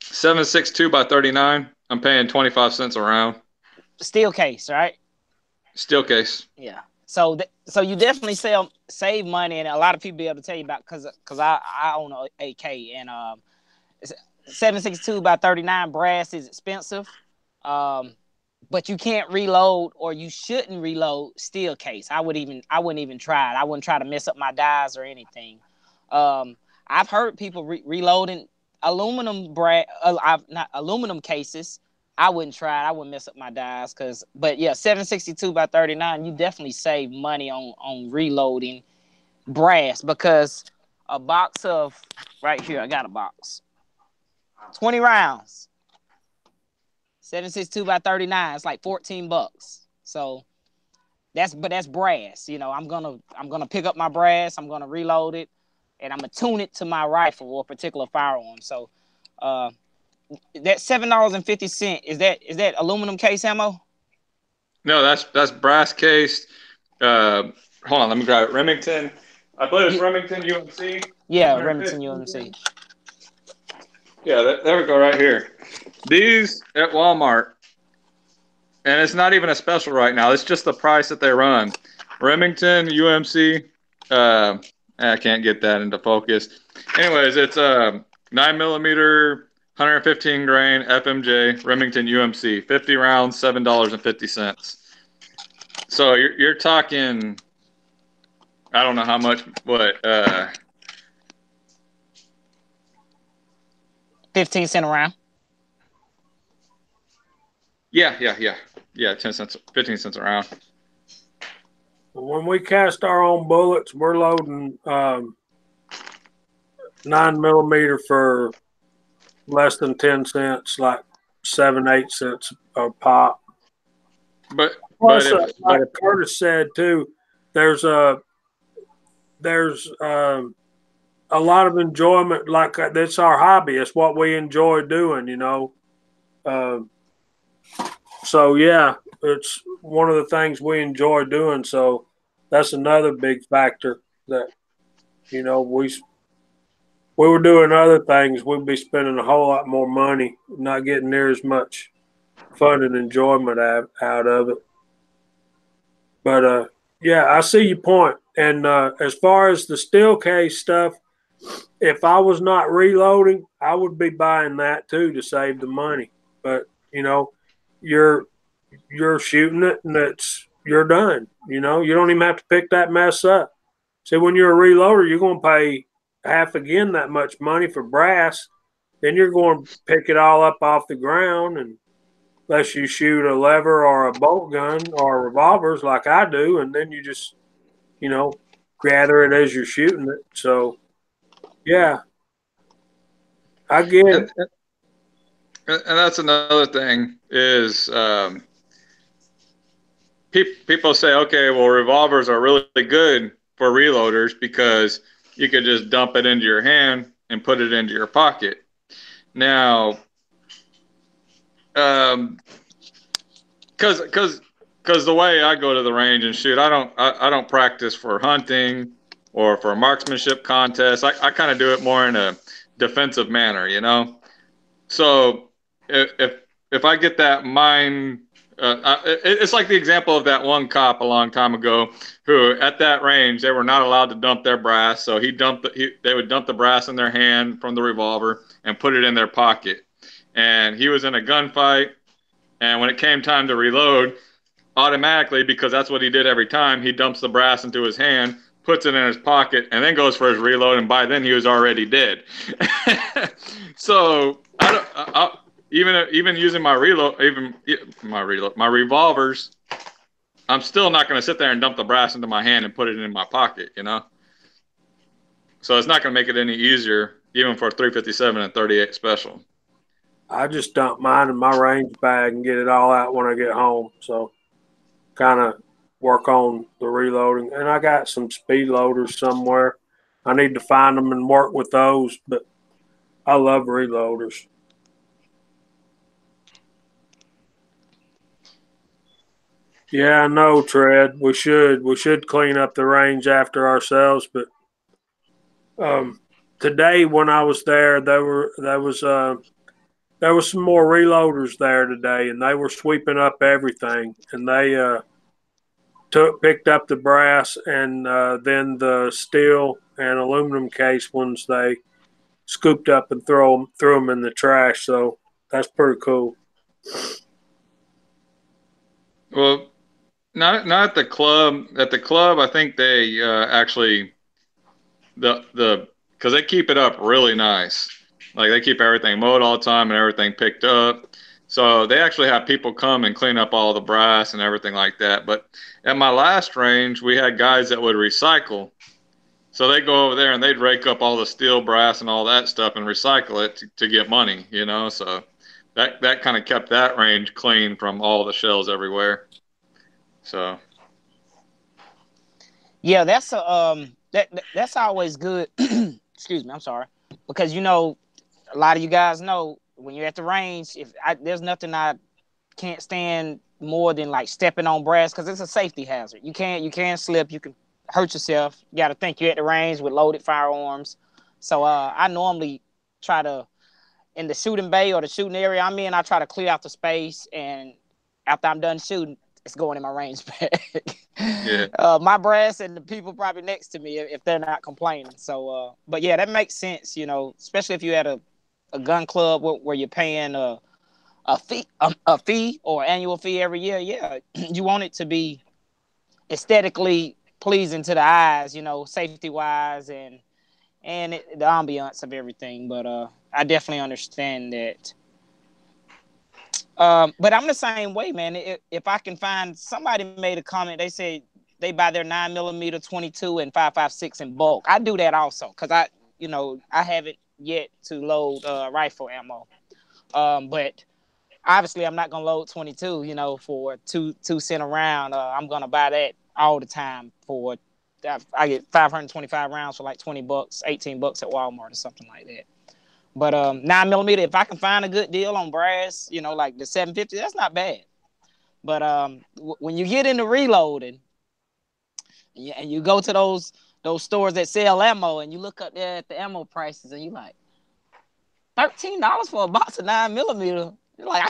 7.62 by 39. I'm paying 25 cents a round. Steel case, right? Steel case. Yeah. So you definitely save money, and a lot of people be able to tell you about because I own an AK, and 7.62 by 39 brass is expensive, but you can't reload, or you shouldn't reload steel case. I wouldn't even try it. I wouldn't try to mess up my dies or anything. I've heard people reloading aluminum aluminum cases. I wouldn't try it. I wouldn't mess up my dies but yeah, 7.62 by 39, you definitely save money on reloading brass, because a box of, right here, I got a box, 20 rounds, 7.62 by 39, it's like $14. So that's brass. You know, I'm gonna pick up my brass, I'm gonna reload it, and I'm gonna tune it to my rifle or a particular firearm. So that $7.50, is that aluminum case ammo? No, that's brass cased. Hold on, let me grab it. Remington. I believe it's Remington UMC. Yeah, Remington UMC. Yeah, there we go, right here. These at Walmart, and it's not even a special right now. It's just the price that they run. Remington UMC. I can't get that into focus. Anyways, it's 9mm. 115 grain FMJ Remington UMC, 50 rounds, $7.50. So you're talking, I don't know how much, what 15 cents a round. Yeah, 10 cents, 15 cents a round. When we cast our own bullets, we're loading 9mm for less than 10 cents, like 7-8 cents a pop. But Plus, like Curtis said too, there's a lot of enjoyment. Like that's our hobby. It's what we enjoy doing, you know. So yeah, it's one of the things we enjoy doing. So that's another big factor that, you know, we were doing other things, we'd be spending a whole lot more money, not getting near as much fun and enjoyment out of it. But yeah, I see your point. And as far as the steel case stuff, if I was not reloading, I would be buying that too to save the money. But you know, you're shooting it and you're done. You know, you don't even have to pick that mess up. See, when you're a reloader, you're going to pay half again that much money for brass. Then you're going to pick it all up off the ground, and unless you shoot a lever or a bolt gun or revolvers like I do, and then you just, you know, gather it as you're shooting it. So, yeah, I get it. And that's another thing is people say, okay, well, revolvers are really good for reloaders because you could just dump it into your hand and put it into your pocket. Now, because the way I go to the range and shoot, I don't practice for hunting or for marksmanship contests. I kind of do it more in a defensive manner, you know. So if I get that mind. It's like the example of that one cop a long time ago who at that range, they were not allowed to dump their brass. So they would dump the brass in their hand from the revolver and put it in their pocket. And he was in a gunfight. And when it came time to reload, automatically, because that's what he did every time, he dumps the brass into his hand, puts it in his pocket, and then goes for his reload. And by then he was already dead. So even using my revolvers, I'm still not going to sit there and dump the brass into my hand and put it in my pocket, you know. So it's not going to make it any easier, even for 357 and 38 special. I just dump mine in my range bag and get it all out when I get home. So kind of work on the reloading. And I got some speed loaders somewhere. I need to find them and work with those, but I love reloaders. Yeah, I know, Tread. We should clean up the range after ourselves, but today when I was there, there was some more reloaders there today, and they were sweeping up everything, and they picked up the brass and then the steel and aluminum case ones. They scooped up and threw them in the trash. So that's pretty cool. Well, not at the club. At the club, I think they actually because they keep it up really nice. Like they keep everything mowed all the time and everything picked up. So they actually have people come and clean up all the brass and everything like that. But at my last range, we had guys that would recycle. So they go over there and they'd rake up all the steel, brass, and all that stuff and recycle it to get money, you know. So that kind of kept that range clean from all the shells everywhere. So yeah, that's that's always good. Excuse me, I'm sorry, because you know a lot of you guys know when you're at the range, there's nothing I can't stand more than like stepping on brass because it's a safety hazard. You can't slip. You can hurt yourself. You got to think you're at the range with loaded firearms. So I normally try to, in the shooting bay or the shooting area I'm in, I try to clear out the space, and after I'm done shooting, it's going in my range bag. yeah. My brass and the people probably next to me if they're not complaining. So, but yeah, that makes sense. You know, especially if you're at a gun club where you're paying a fee or annual fee every year. Yeah, you want it to be aesthetically pleasing to the eyes, you know, safety wise and the ambiance of everything. But I definitely understand that. But I'm the same way, man. If I can find, somebody made a comment, they said they buy their 9mm 22 and 5.56 in bulk. I do that also because I haven't yet to load rifle ammo. But obviously I'm not gonna load 22, you know, for two cent a round. I'm gonna buy that all the time for. I get 525 rounds for like $20, $18 at Walmart or something like that. But 9mm, if I can find a good deal on brass, you know, like the 750, that's not bad. But when you get into reloading, and you go to those stores that sell ammo, and you look up there at the ammo prices, and you like $13 for a box of 9mm. You're like,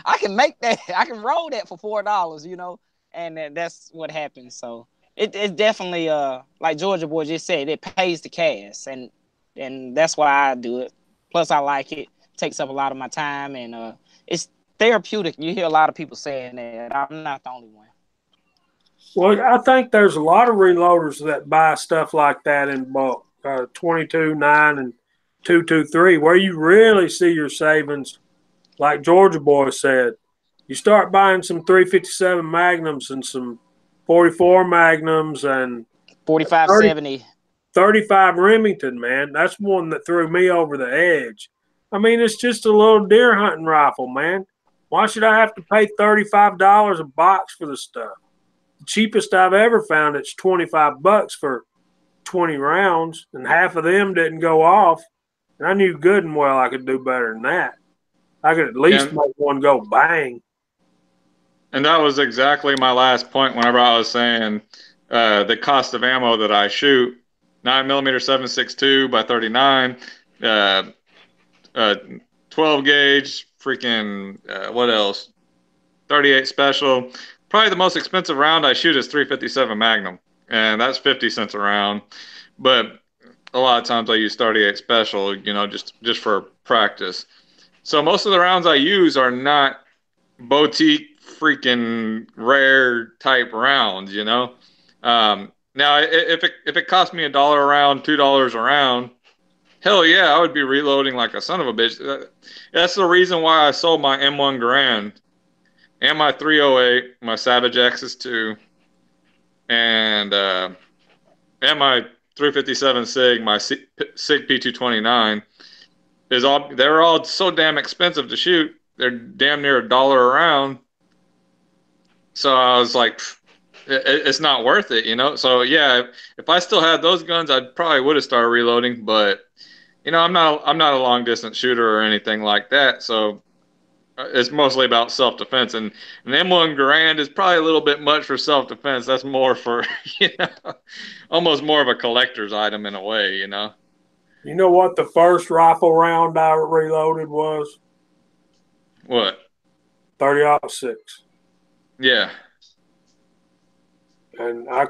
I can make that, I can roll that for $4, you know, and that's what happens. So it's definitely like Georgia Boy just said, it pays to cast, and that's why I do it. Plus, I like it. Takes up a lot of my time, and it's therapeutic. You hear a lot of people saying that. I'm not the only one. Well, I think there's a lot of reloaders that buy stuff like that in bulk, 22, 9, and 223, where you really see your savings. Like Georgia Boy said, you start buying some 357 Magnums and some 44 Magnums and 4570. 35 Remington, man. That's one that threw me over the edge. I mean, it's just a little deer hunting rifle, man. Why should I have to pay $35 a box for the stuff? The cheapest I've ever found, it's $25 for 20 rounds, and half of them didn't go off. And I knew good and well I could do better than that. I could at least make one go bang. And that was exactly my last point whenever I was saying the cost of ammo that I shoot. 9mm 7.62 by 39, 12 gauge, freaking, what else? 38 special. Probably the most expensive round I shoot is 357 Magnum, and that's 50 cents a round. But a lot of times I use 38 special, you know, just for practice. So most of the rounds I use are not boutique, freaking rare type rounds, you know. Now, if it cost me $1 a round, $2 a round, hell yeah, I would be reloading like a son of a bitch. That's the reason why I sold my M1 Garand and my 308, my Savage Axis-2, and my 357 SIG, my SIG P229. They're all so damn expensive to shoot. They're damn near $1 a round. So I was like, it's not worth it, you know? So yeah, if I still had those guns, I probably would have started reloading, but you know, I'm not a long distance shooter or anything like that. So it's mostly about self-defense, and an M1 Garand is probably a little bit much for self-defense. That's more for, you know, almost more of a collector's item in a way, you know? You know what the first rifle round I reloaded was? What? 30-06. Yeah. And my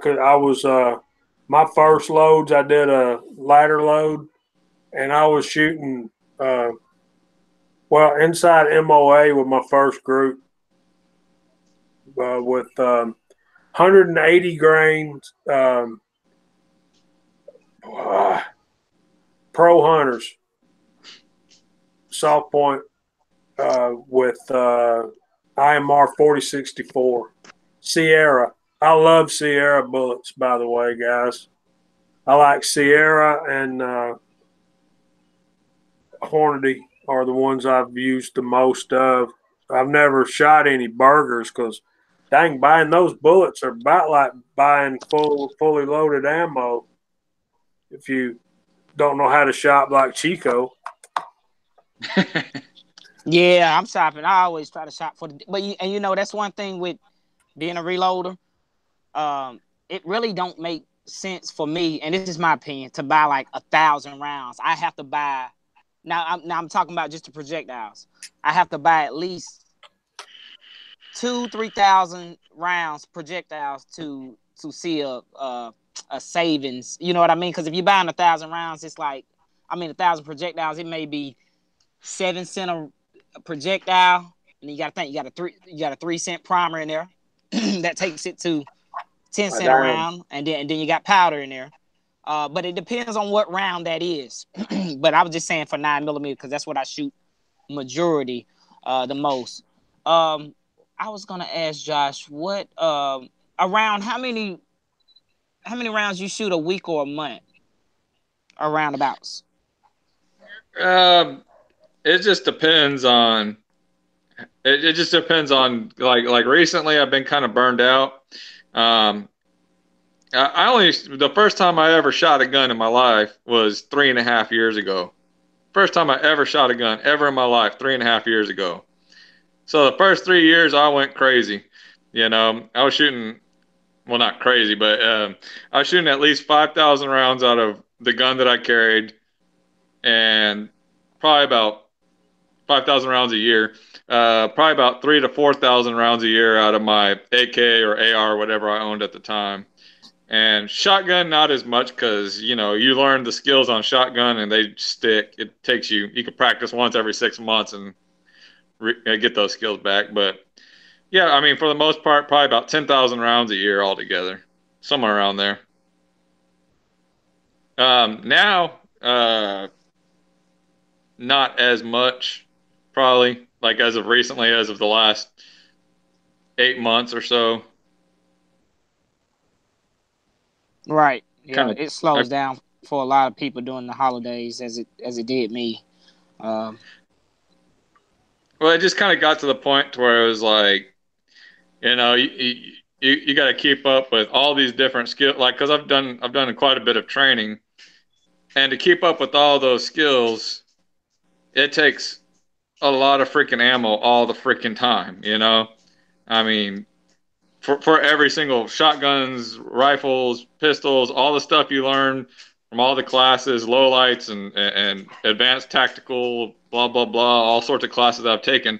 first loads, I did a ladder load, and I was shooting, inside MOA with my first group with 180 grains Pro Hunters soft point with IMR 4064 Sierra. I love Sierra bullets, by the way, guys. I like Sierra and Hornady are the ones I've used the most of. I've never shot any burgers because, dang, buying those bullets are about like buying fully loaded ammo if you don't know how to shop like Chico. Yeah, I'm shopping. I always try to shop for you know, that's one thing with being a reloader. It really don't make sense for me, and this is my opinion, to buy like 1,000 rounds. I have to buy now I'm talking about just the projectiles. I have to buy at least 2,000-3,000 rounds projectiles to see a savings. You know what I mean? Because if you're buying 1,000 rounds, it's like, 1,000 projectiles, it may be 7 cents a projectile, and you got to think you got a 3-cent primer in there that takes it to 10 cents a round, and then you got powder in there. But it depends on what round that is. But I was just saying for 9mm because that's what I shoot majority the most. I was gonna ask Josh, what around how many rounds you shoot a week or a month? Or roundabouts? It just depends on. It just depends on like recently I've been kind of burned out. The first time I ever shot a gun in my life was 3.5 years ago. First time I ever shot a gun ever in my life, 3.5 years ago. So the first 3 years I went crazy. You know, I was shooting, well, not crazy, but I was shooting at least 5,000 rounds out of the gun that I carried, and probably about 5,000 rounds a year. Probably about 3,000 to 4,000 rounds a year out of my AK or AR, whatever I owned at the time. And shotgun, not as much because, you know, you learn the skills on shotgun and they stick. It takes you can practice once every 6 months and get those skills back. But yeah, for the most part, probably about 10,000 rounds a year altogether, somewhere around there. Now, not as much, probably, like as of recently, as of the last 8 months or so. Right. Yeah, it slows down for a lot of people during the holidays as it did me. Well, it just kind of got to the point to where it was like, you know, you got to keep up with all these different skills, like, because I've done quite a bit of training, and to keep up with all those skills, it takes a lot of freaking ammo all the freaking time, you know? For every single shotguns, rifles, pistols, all the stuff you learn from all the classes, lowlights and advanced tactical, blah, blah, blah, all sorts of classes that I've taken,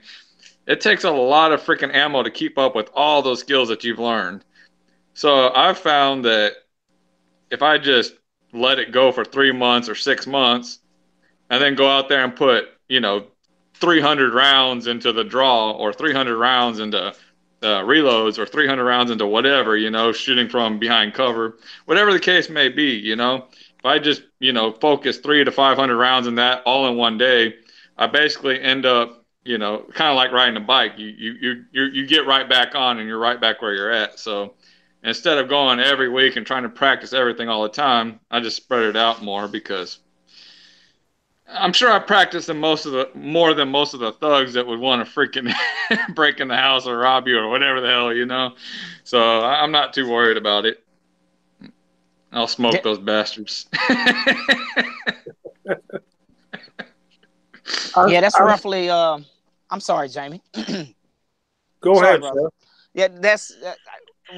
it takes a lot of freaking ammo to keep up with all those skills that you've learned. So I've found that if I just let it go for 3 months or 6 months and then go out there and put, 300 rounds into the draw or 300 rounds into reloads or 300 rounds into whatever, shooting from behind cover, whatever the case may be, if I just, focus 300 to 500 rounds in that all in one day, I basically end up, kind of like riding a bike. You get right back on and you're right back where you're at. So instead of going every week and trying to practice everything all the time, I just spread it out more because I'm sure I practiced in more than most of the thugs that would want to freaking break in the house or rob you or whatever the hell, you know. So I'm not too worried about it. I'll smoke those bastards. Yeah, that's roughly. I'm sorry, Jamie. Go Sorry, ahead, brother. sir. Yeah, that's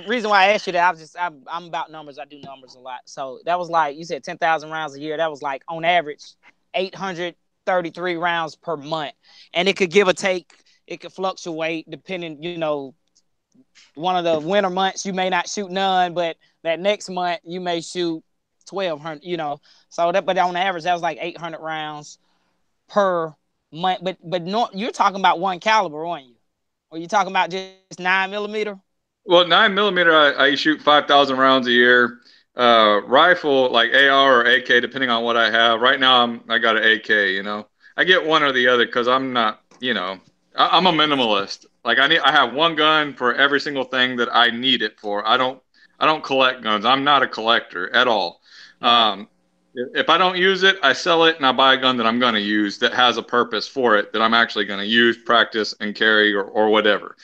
reason why I asked you that. I'm about numbers. I do numbers a lot. So that was like you said, 10,000 rounds a year. That was like on average 833 rounds per month, and it could give or take. It could fluctuate depending. One of the winter months you may not shoot none, but that next month you may shoot 1,200. So but on average that was like 800 rounds per month. But no, you're talking about one caliber, aren't you? Or you talking about just 9mm? Well, 9mm, I shoot 5,000 rounds a year. Rifle, like AR or AK, depending on what I have. Right now, I got an AK. I get one or the other because I'm not. I'm a minimalist. Like I have one gun for every single thing that I need it for. I don't collect guns. I'm not a collector at all. If I don't use it, I sell it and I buy a gun that I'm going to use that has a purpose for it that I'm actually going to use, practice, and carry or whatever.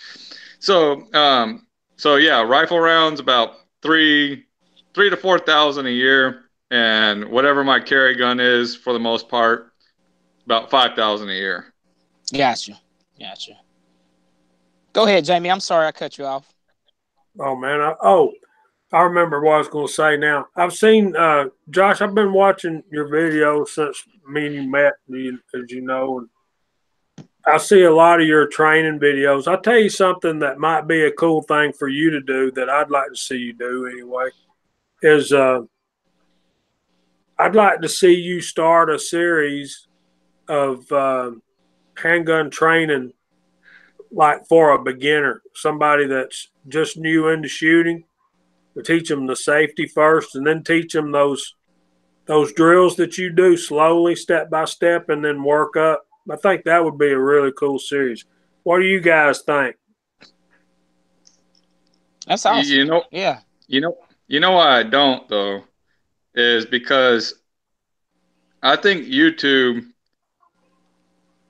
So yeah, rifle rounds about 3 to 4,000 a year, and whatever my carry gun is for the most part, about 5,000 a year. Gotcha. Go ahead, Jamie. I'm sorry I cut you off. Oh man, I remember what I was going to say. Now I've seen Josh. I've been watching your videos since me and you met, as you know, and I see a lot of your training videos. I'll tell you something that might be a cool thing for you to do that I'd like to see you do anyway. Is I'd like to see you start a series of handgun training, like for a beginner, somebody that's just new into shooting. We teach them the safety first, and then teach them those drills that you do slowly, step by step, and then work up. I think that would be a really cool series. What do you guys think? That's awesome. Yeah. You know why I don't though, is because I think YouTube,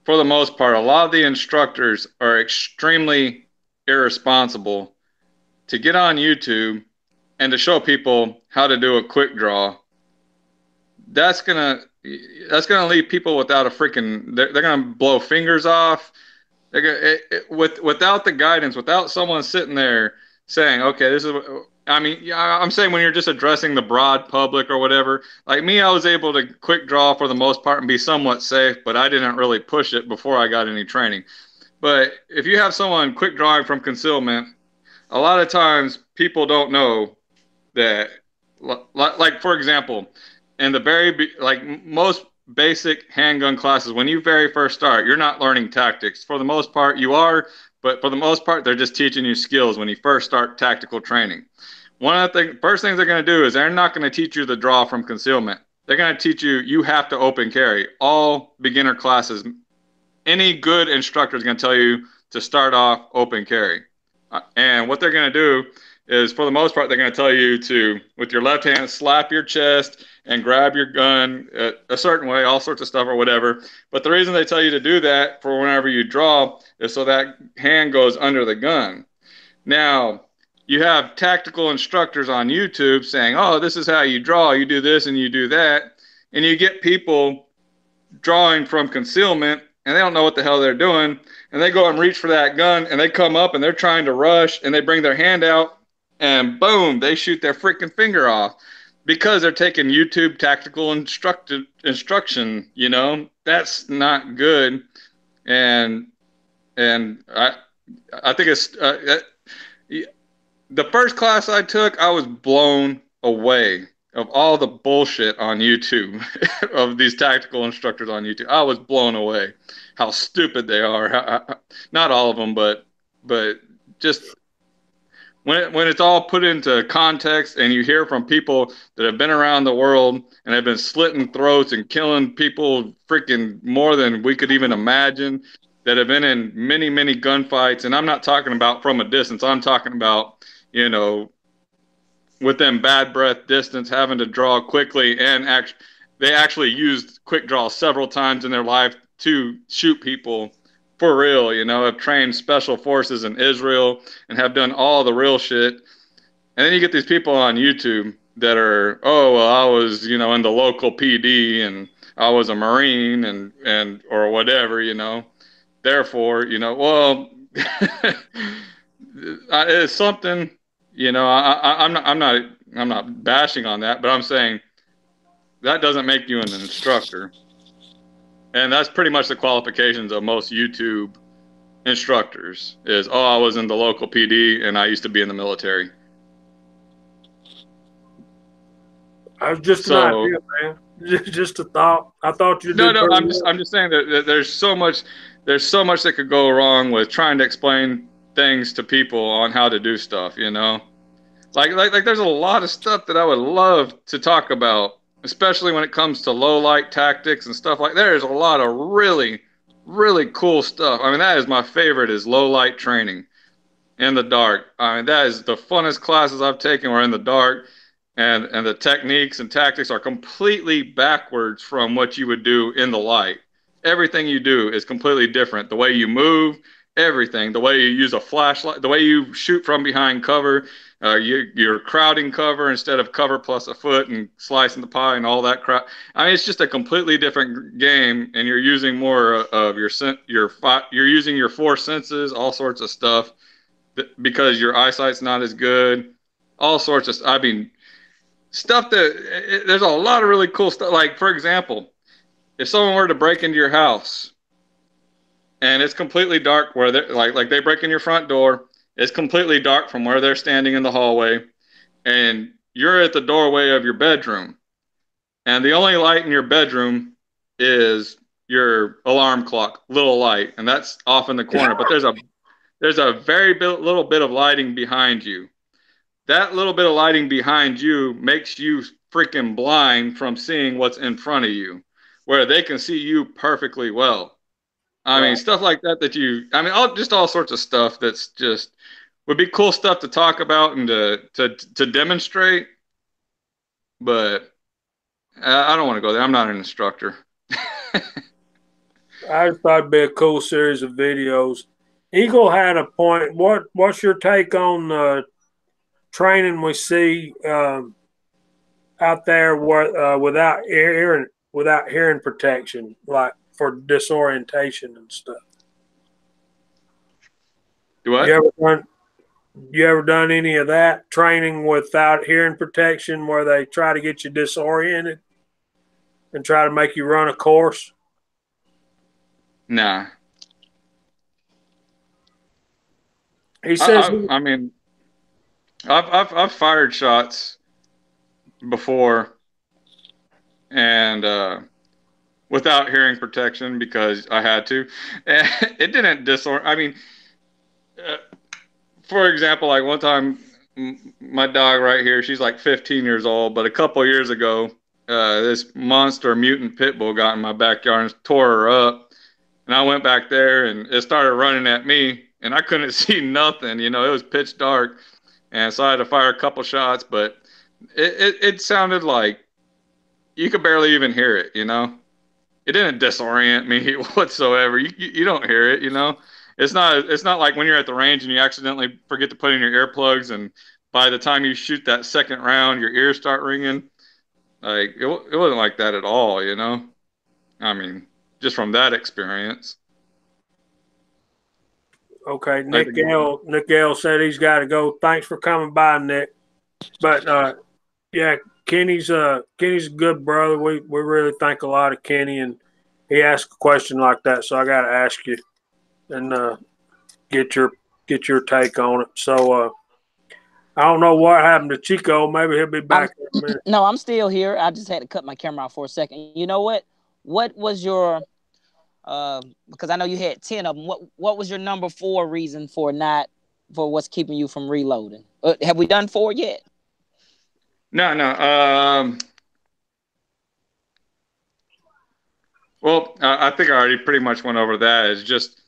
for the most part, a lot of the instructors are extremely irresponsible to get on YouTube and to show people how to do a quick draw. That's gonna leave people without a freaking. They're gonna blow fingers off. They're gonna without the guidance, without someone sitting there saying, "Okay, this is." I mean, yeah, I'm saying when you're just addressing the broad public or whatever. Like me, I was able to quick draw for the most part and be somewhat safe, but I didn't really push it before I got any training. But if you have someone quick drawing from concealment, a lot of times people don't know that. Like for example, in most basic handgun classes, when you very first start, you're not learning tactics. For the most part, you are, but for the most part, they're just teaching you skills when you first start tactical training. One of the first things they're going to do is they're not going to teach you the draw from concealment. They're going to teach you have to open carry. All beginner classes, any good instructor is going to tell you to start off open carry. And what they're going to do is, for the most part, they're going to tell you to, with your left hand, slap your chest and grab your gun a certain way, all sorts of stuff or whatever. But the reason they tell you to do that for whenever you draw is so that hand goes under the gun. Now, you have tactical instructors on YouTube saying, oh, this is how you draw. You do this and you do that. And you get people drawing from concealment, and they don't know what the hell they're doing. And they go and reach for that gun, and they come up, and they're trying to rush, and they bring their hand out, and boom, they shoot their freaking finger off because they're taking YouTube tactical instruction. That's not good. And I think it's the first class I took, I was blown away of all the bullshit on YouTube of these tactical instructors on YouTube. I was blown away how stupid they are. Not all of them, but just when it's all put into context and you hear from people that have been around the world and have been slitting throats and killing people freaking more than we could even imagine, that have been in many, many gunfights. And I'm not talking about from a distance. I'm talking about, within bad breath distance, having to draw quickly, and they actually used quick draw several times in their life to shoot people for real, you know, have trained special forces in Israel and have done all the real shit. And then you get these people on YouTube that are, oh, well, I was, you know, in the local PD and I was a Marine and or whatever, you know. Therefore, you know, well, it's something, you know, I'm not bashing on that, but I'm saying that doesn't make you an instructor. And that's pretty much the qualifications of most YouTube instructors is, oh, I was in the local PD and I used to be in the military. I was just an idea, man. Just a thought. I thought you did. No. I'm just saying that there's so much that could go wrong with trying to explain things to people on how to do stuff. You know, like there's a lot of stuff that I would love to talk about, especially when it comes to low light tactics and stuff like that. There's a lot of really, really cool stuff. I mean, that is my favorite is low light training in the dark. I mean, that is the funnest classes I've taken were in the dark. And the techniques and tactics are completely backwards from what you would do in the light. Everything you do is completely different. The way you move, everything. The way you use a flashlight, the way you shoot from behind cover, you're crowding cover instead of cover plus a foot and slicing the pie and all that crap. I mean, it's just a completely different game, and you're using more of you're using your four senses, all sorts of stuff, because your eyesight's not as good. All sorts of, I mean, stuff there's a lot of really cool stuff. Like, for example, if someone were to break into your house and it's completely dark where they're like they break in your front door, it's completely dark from where they're standing in the hallway, and you're at the doorway of your bedroom, and the only light in your bedroom is your alarm clock, little light, and that's off in the corner. But there's a very little bit of lighting behind you. That little bit of lighting behind you makes you freaking blind from seeing what's in front of you, where they can see you perfectly well. I mean, stuff like that I mean, all sorts of stuff that's just would be cool stuff to talk about and to demonstrate. But I don't want to go there. I'm not an instructor. I just thought it'd be a cool series of videos. Eagle had a point. What's your take on training we see out there without hearing protection, like for disorientation and stuff? Do what? You ever done any of that training without hearing protection, where they try to get you disoriented and try to make you run a course? Nah. He says. I mean, I've fired shots before, and without hearing protection because I had to. And it didn't disorient. I mean, for example, like one time, my dog right here, she's like 15 years old, but a couple years ago, this monster mutant pit bull got in my backyard and tore her up. And I went back there and it started running at me, and I couldn't see nothing. You know, it was pitch dark. And so I had to fire a couple shots, but it sounded like you could barely even hear it, you know? It didn't disorient me whatsoever. You don't hear it, you know? It's not like when you're at the range and you accidentally forget to put in your earplugs, and by the time you shoot that second round, your ears start ringing. Like, it wasn't like that at all, you know? I mean, just from that experience. Okay, Nick Gale said he's got to go. Thanks for coming by, Nick. But yeah, Kenny's a good brother. We really think a lot of Kenny, and he asked a question like that, so I got to ask you and get your take on it. So I don't know what happened to Chico. Maybe he'll be back in a minute. No, I'm still here. I just had to cut my camera off for a second. You know what? What was your because I know you had 10 of them. What was your number 4 reason for what's keeping you from reloading? Have we done 4 yet? No. Well, I think I already pretty much went over that. It's just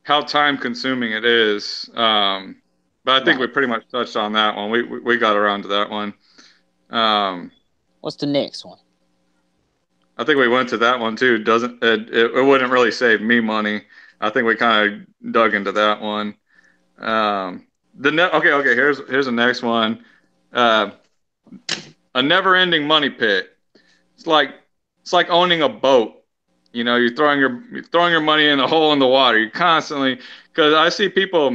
how time consuming it is. But I think we pretty much touched on that one. We got around to that one. What's the next one? I think we went to that one too. Doesn't it wouldn't really save me money. I think we kind of dug into that one. Okay. Here's the next one. A never-ending money pit. It's like owning a boat. You know, you're throwing your money in a hole in the water. You constantly, because I see people,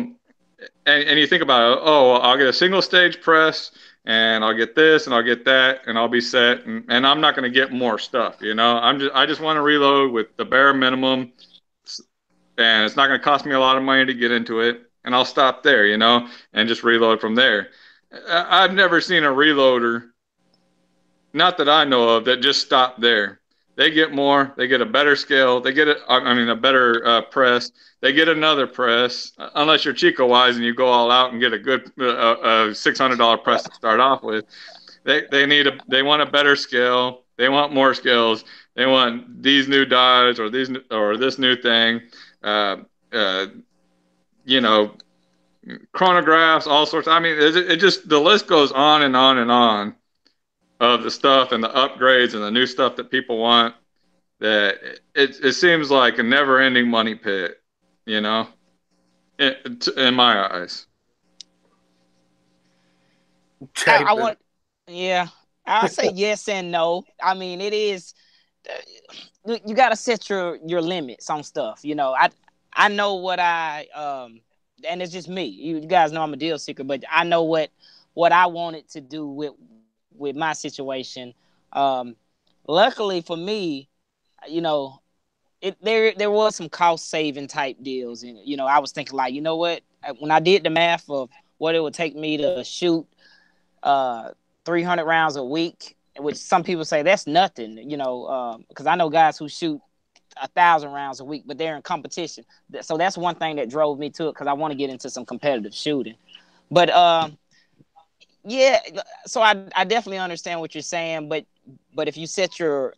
and you think about it. Oh, well, I'll get a single stage press, and I'll get this, and I'll get that, and I'll be set, and I'm not going to get more stuff. You know, I just want to reload with the bare minimum, and it's not going to cost me a lot of money to get into it, and I'll stop there. You know, and just reload from there. I've never seen a reloader, not that I know of, that just stopped there. They get more. They get a better scale. They get a better press. They get another press, unless you're Chico wise and you go all out and get a good $600 press to start off with. They want a better scale. They want more scales. They want these new dies or this new thing. You know, chronographs, all sorts. I mean, it just, the list goes on and on and on of the stuff and the upgrades and the new stuff that people want. That it seems like a never-ending money pit, you know, in my eyes. I say yes and no. I mean, it is. You got to set your limits on stuff. You know, I know what and it's just me. You guys know I'm a deal seeker, but I know what I wanted to do with my situation. Luckily for me, you know, there was some cost saving type deals in it. You know, I was thinking like, you know what? When I did the math of what it would take me to shoot 300 rounds a week, which some people say that's nothing, you know, because I know guys who shoot 1,000 rounds a week, but they're in competition. So that's one thing that drove me to it, because I want to get into some competitive shooting. But yeah, so I definitely understand what you're saying, but if you set your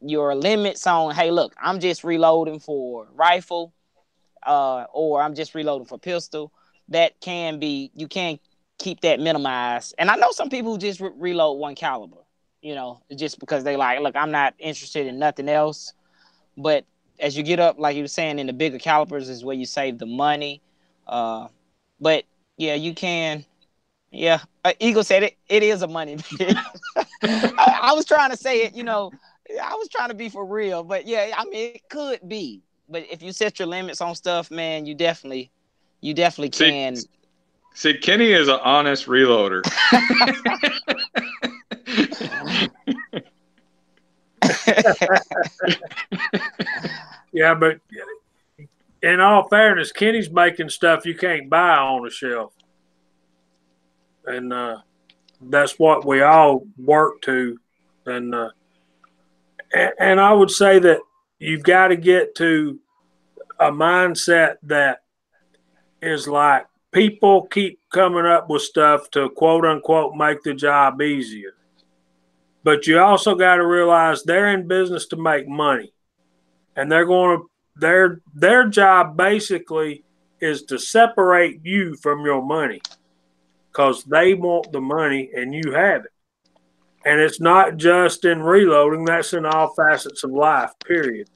limits on, hey, look, I'm just reloading for rifle, or I'm just reloading for pistol, that can be, you can keep that minimized. And I know some people who just reload one caliber, you know, just because they like, look, I'm not interested in nothing else. But as you get up, like you were saying, in the bigger calibers is where you save the money. But yeah, you can. Yeah, Eagle said it is a money pit. I was trying to say it, you know, I was trying to be for real, but yeah, I mean, it could be. But if you set your limits on stuff, man, you definitely can. See, Kenny is an honest reloader. Yeah, but in all fairness, Kenny's making stuff you can't buy on the shelf. And that's what we all work to. And I would say that you've got to get to a mindset that is like, people keep coming up with stuff to quote unquote make the job easier. But you also got to realize they're in business to make money. And they're going to, their job basically is to separate you from your money, because they want the money and you have it. And it's not just in reloading, that's in all facets of life, period.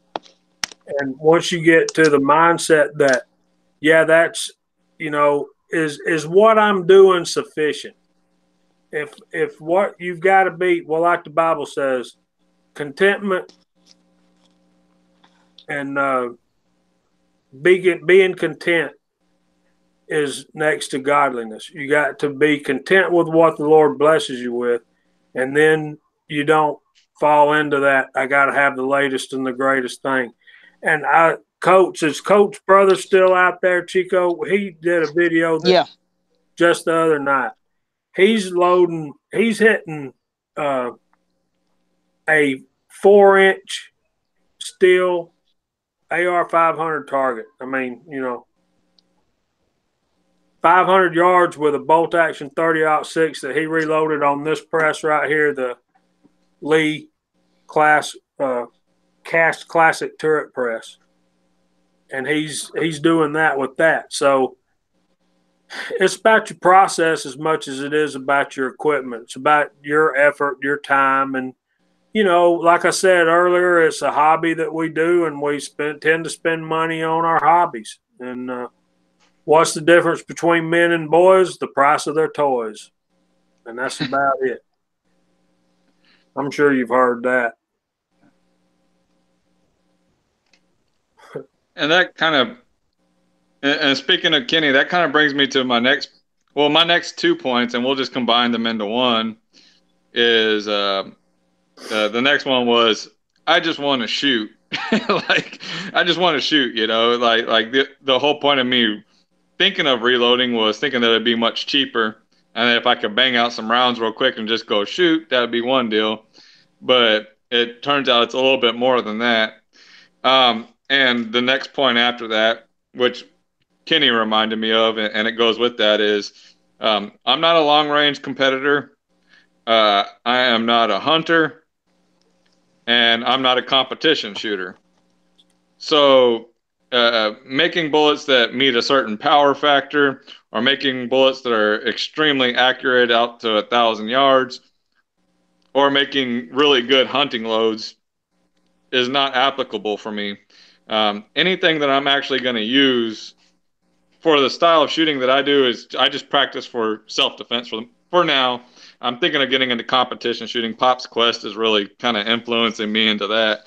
And once you get to the mindset that, yeah, that's, you know, is what I'm doing sufficient? If what you've got to be, well, like the Bible says, contentment and being content is next to godliness. You got to be content with what the Lord blesses you with, and then you don't fall into that, I got to have the latest and the greatest thing. And is Coach brother still out there, Chico? He did a video just the other night. He's hitting a 4-inch steel AR-500 target. I mean, you know, 500 yards with a bolt action 30-06 that he reloaded on this press right here, the Lee Cast Classic turret press. And he's doing that with that. So it's about your process as much as it is about your equipment. It's about your effort, your time, and like I said earlier, it's a hobby that we do, and we tend to spend money on our hobbies. And what's the difference between men and boys? The price of their toys, and that's about it. I'm sure you've heard that. And that kind of, and speaking of Kenny, that kind of brings me to my next 2 points, and we'll just combine them into one. Is the next one was I just want to shoot, like I just want to shoot, like the whole point of me thinking of reloading was thinking that it'd be much cheaper, and if I could bang out some rounds real quick and just go shoot, that'd be one deal. But it turns out it's a little bit more than that. And the next point after that, which Kenny reminded me of, and it goes with that, is I'm not a long range competitor. I am not a hunter, and I'm not a competition shooter. So making bullets that meet a certain power factor, or making bullets that are extremely accurate out to 1,000 yards, or making really good hunting loads is not applicable for me. Anything that I'm actually going to use for the style of shooting that I do is I just practice for self-defense for now. I'm thinking of getting into competition shooting. Pop's Quest is really kind of influencing me into that.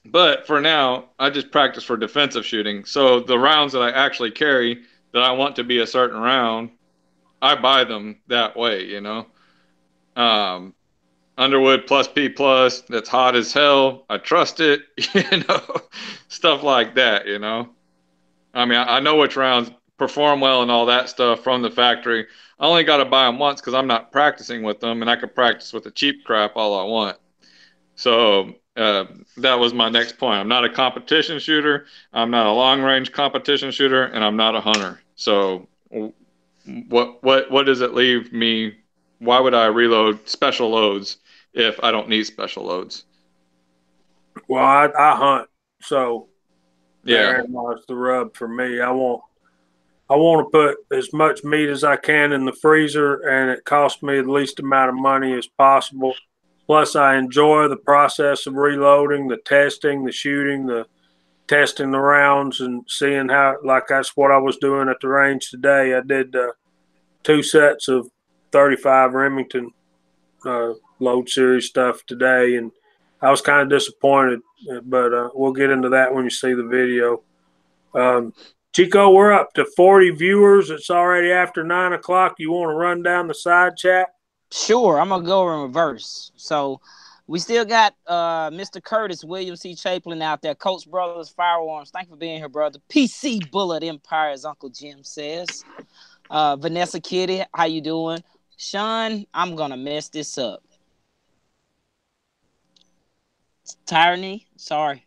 But for now, I just practice for defensive shooting. So the rounds that I actually carry that I want to be a certain round, I buy them that way, Underwood plus P plus, that's hot as hell. I trust it, stuff like that, I mean, I know which rounds perform well and all that stuff from the factory. I only got to buy them once because I'm not practicing with them, and I can practice with the cheap crap all I want. So that was my next point. I'm not a competition shooter. I'm not a long-range competition shooter, and I'm not a hunter. So what does it leave me? Why would I reload special loads if I don't need special loads? Well, I hunt, so yeah, that's the rub for me. I want to put as much meat as I can in the freezer, and it costs me the least amount of money as possible. Plus, I enjoy the process of reloading, the testing, the shooting, the testing the rounds, and seeing how. Like that's what I was doing at the range today. I did 2 sets of 35 Remington load series stuff today, and I was kind of disappointed, but we'll get into that when you see the video. Chico, we're up to 40 viewers. It's already after 9 o'clock. You want to run down the side chat? Sure, I'm gonna go in reverse. So we still got Mr. Curtis William C. Chaplin out there. Coach Brothers Firearms. Thank you for being here, brother. PC Bullet Empire, as Uncle Jim says. Vanessa Kitty, how you doing? Sean, I'm gonna mess this up. Tyranny, sorry.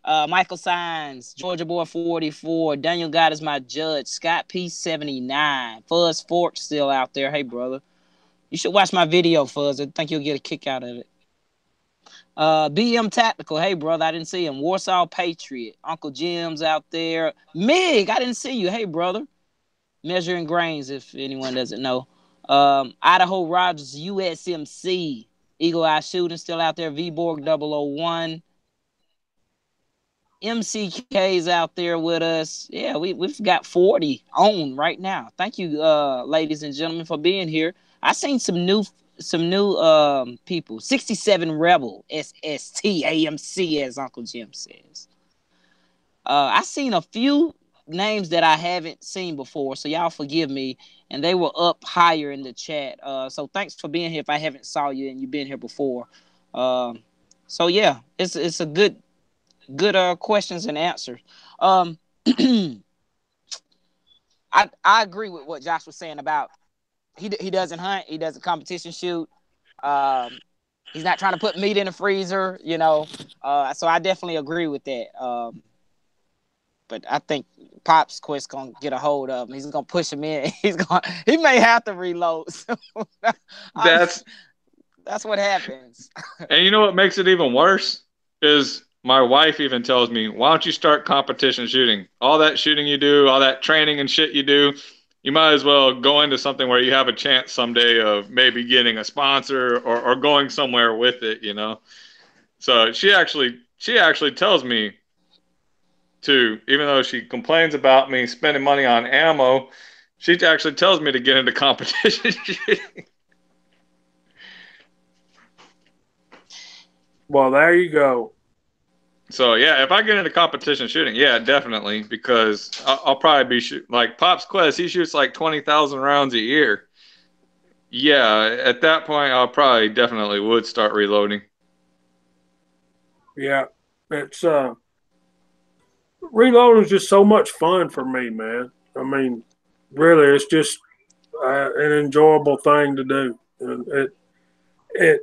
Michael Signs, Georgia Boy 44, Daniel God is my judge, Scott P 79, Fuzz Fork still out there. Hey brother, you should watch my video, Fuzz. I think you'll get a kick out of it. BM Tactical, hey brother, I didn't see him. Warsaw Patriot, Uncle Jim's out there. Mig, I didn't see you. Hey brother, Measuring Grains, if anyone doesn't know. Idaho Rogers, USMC, Eagle Eye Shooting still out there. VBorg 001. MCK's out there with us. Yeah, we've got 40 on right now. Thank you, ladies and gentlemen, for being here. I seen some new people. 67 Rebel SST AMC, as Uncle Jim says. I seen a few names that I haven't seen before, so y'all forgive me. And they were up higher in the chat. So thanks for being here. If I haven't saw you and you've been here before. So yeah, it's a good questions and answers. I agree with what Josh was saying about he doesn't hunt, he doesn't competition shoot. He's not trying to put meat in the freezer, so I definitely agree with that. But I think Pop's Quest gonna get a hold of him. He's gonna push him in. He may have to reload. So that's what happens. And you know what makes it even worse is my wife even tells me, why don't you start competition shooting? All that shooting you do, all that training and shit you do, you might as well go into something where you have a chance someday of maybe getting a sponsor or going somewhere with it, you know. So she actually tells me to, even though she complains about me spending money on ammo, she actually tells me to get into competition shooting. Well, there you go. So yeah, if I get into competition shooting, yeah, definitely, because I'll probably be like Pops Quest. He shoots like 20,000 rounds a year. Yeah, at that point, I'll probably definitely would start reloading. Yeah, it's reloading is just so much fun for me, man. I mean, really, it's just an enjoyable thing to do, and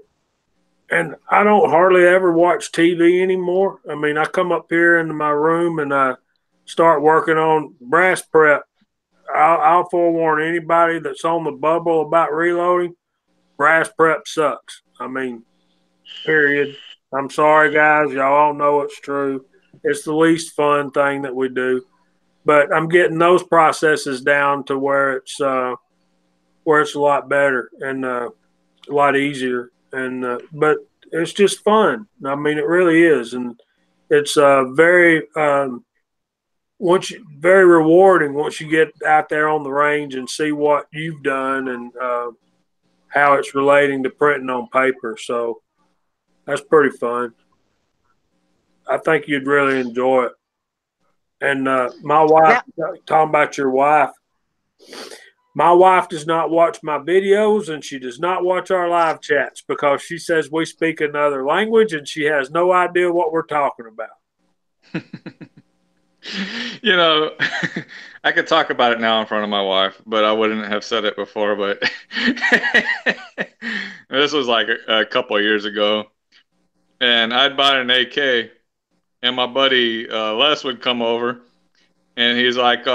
and I don't hardly ever watch TV anymore. I mean, I come up here into my room and I start working on brass prep. I'll forewarn anybody that's on the bubble about reloading. Brass prep sucks. I mean, period. I'm sorry, guys. Y'all all know it's true. It's the least fun thing that we do, but I'm getting those processes down to where it's a lot better and a lot easier. And but it's just fun. I mean, it really is, and it's very very rewarding once you get out there on the range and see what you've done and how it's relating to printing on paper. So that's pretty fun. I think you'd really enjoy it. And my wife, talking about your wife, my wife does not watch my videos and she does not watch our live chats because she says we speak another language and she has no idea what we're talking about. You know, I could talk about it now in front of my wife, but I wouldn't have said it before. But this was like a couple of years ago, and I'd bought an AK, and my buddy Les would come over, and he's like,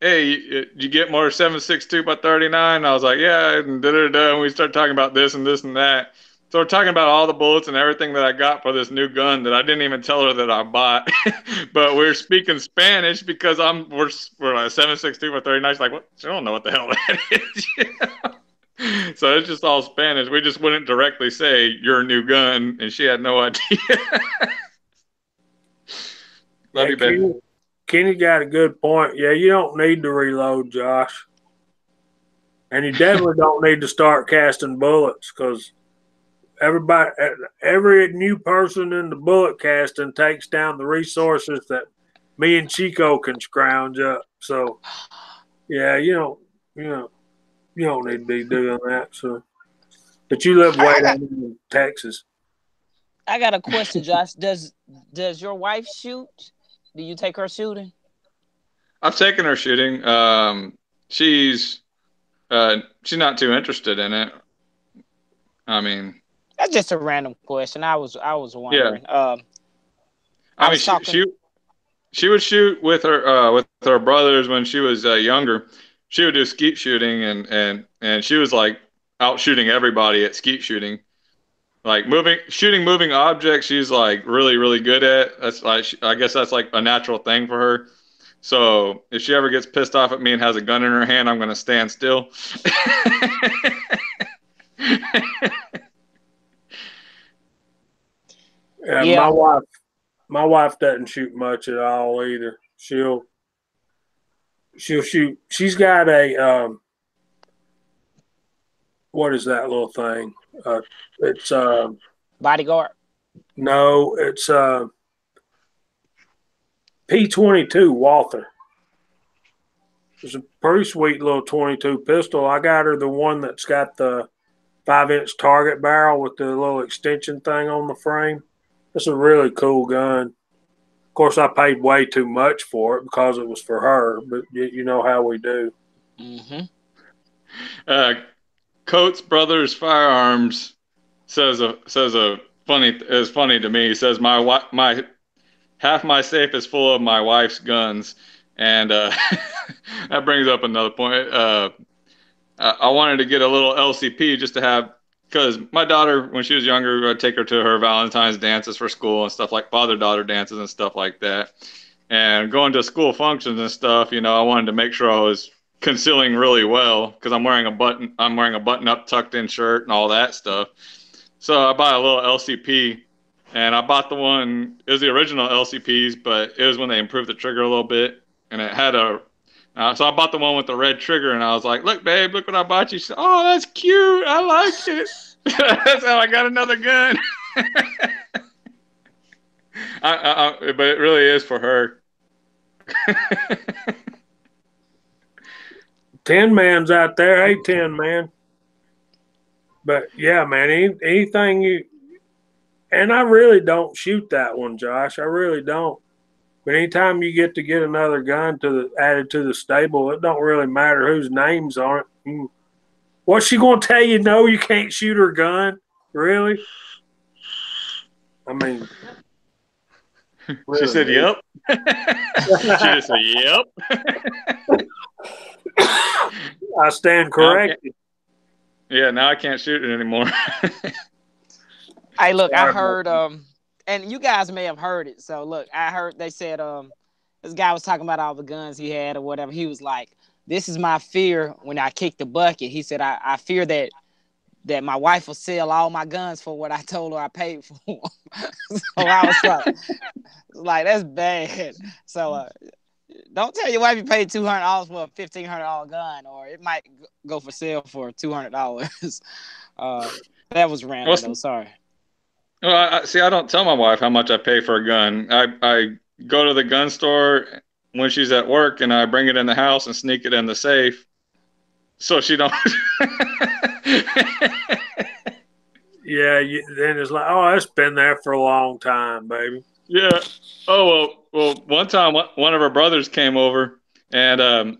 "Hey, did you get more 7.62 by 39?" I was like, "Yeah," and and we start talking about this and this and that. So we're talking about all the bullets and everything that I got for this new gun that I didn't even tell her that I bought. But we're speaking Spanish because we're like 7.62 by 39. She's like, "What? She don't know what the hell that is." So it's just all Spanish. We just wouldn't directly say your new gun, and she had no idea. Love you, baby. Kenny got a good point. Yeah, you don't need to reload, Josh. And you definitely don't need to start casting bullets because every new person in the bullet casting takes down the resources that me and Chico can scrounge up. So, yeah, you don't need to be doing that. So, but you live way down in Texas. I got a question, Josh. Does your wife shoot? Do you take her shooting? I've taken her shooting. She's not too interested in it. I mean, that's just a random question. I was wondering. Yeah. I mean, she would shoot with her brothers when she was younger. She would do skeet shooting and she was like out shooting everybody at skeet shooting. Like moving objects, she's like really, really good at. That's like, I guess that's like a natural thing for her. So if she ever gets pissed off at me and has a gun in her hand, I'm going to stand still. Yeah. My wife doesn't shoot much at all either. She'll shoot. She's got a what is that little thing? It's bodyguard. No, it's P22 Walther. It's a pretty sweet little 22 pistol. I got her the one that's got the 5-inch target barrel with the little extension thing on the frame. It's a really cool gun. Of course, I paid way too much for it because it was for her, but you know how we do. Mm-hmm. Coates Brothers Firearms says funny to me. He says my half my safe is full of my wife's guns, and that brings up another point. I wanted to get a little LCP just to have, because my daughter, when she was younger, I'd take her to her Valentine's dances for school and stuff, like father-daughter dances and stuff like that. And going to school functions and stuff, I wanted to make sure I was concealing really well because I'm wearing a button-up tucked-in shirt and all that stuff. So I bought a little LCP, and I bought the one. It was the original LCPs, but it was when they improved the trigger a little bit, and it had a. So I bought the one with the red trigger, and I was like, "Look, babe, look what I bought you." She said, "Oh, that's cute. I like it." That's how I got another gun. But it really is for her. 10 man's out there. Hey, 10 man. But yeah, man, anything you, and I really don't shoot that one, Josh. I really don't. But anytime you get to get another gun added to the stable, it don't really matter whose name's on it. What's she gonna tell you? No, you can't shoot her gun. Really? I mean, really, she said, "Yep." She just said, "Yep." I stand corrected. Yeah, now I can't shoot it anymore. Hey, look, I heard and you guys may have heard it. So look, I heard they said this guy was talking about all the guns he had or whatever. He was like, "This is my fear when I kick the bucket." He said, I fear that my wife will sell all my guns for what I told her I paid for. So I was like, that's bad. So don't tell your wife you paid $200 for a $1,500 gun, or it might go for sale for $200. That was random, though. Sorry. Well, I don't tell my wife how much I pay for a gun. I go to the gun store when she's at work, and I bring it in the house and sneak it in the safe, so she don't. Yeah, then it's like, oh, it's been there for a long time, baby. Yeah. Oh well. One time, one of her brothers came over, and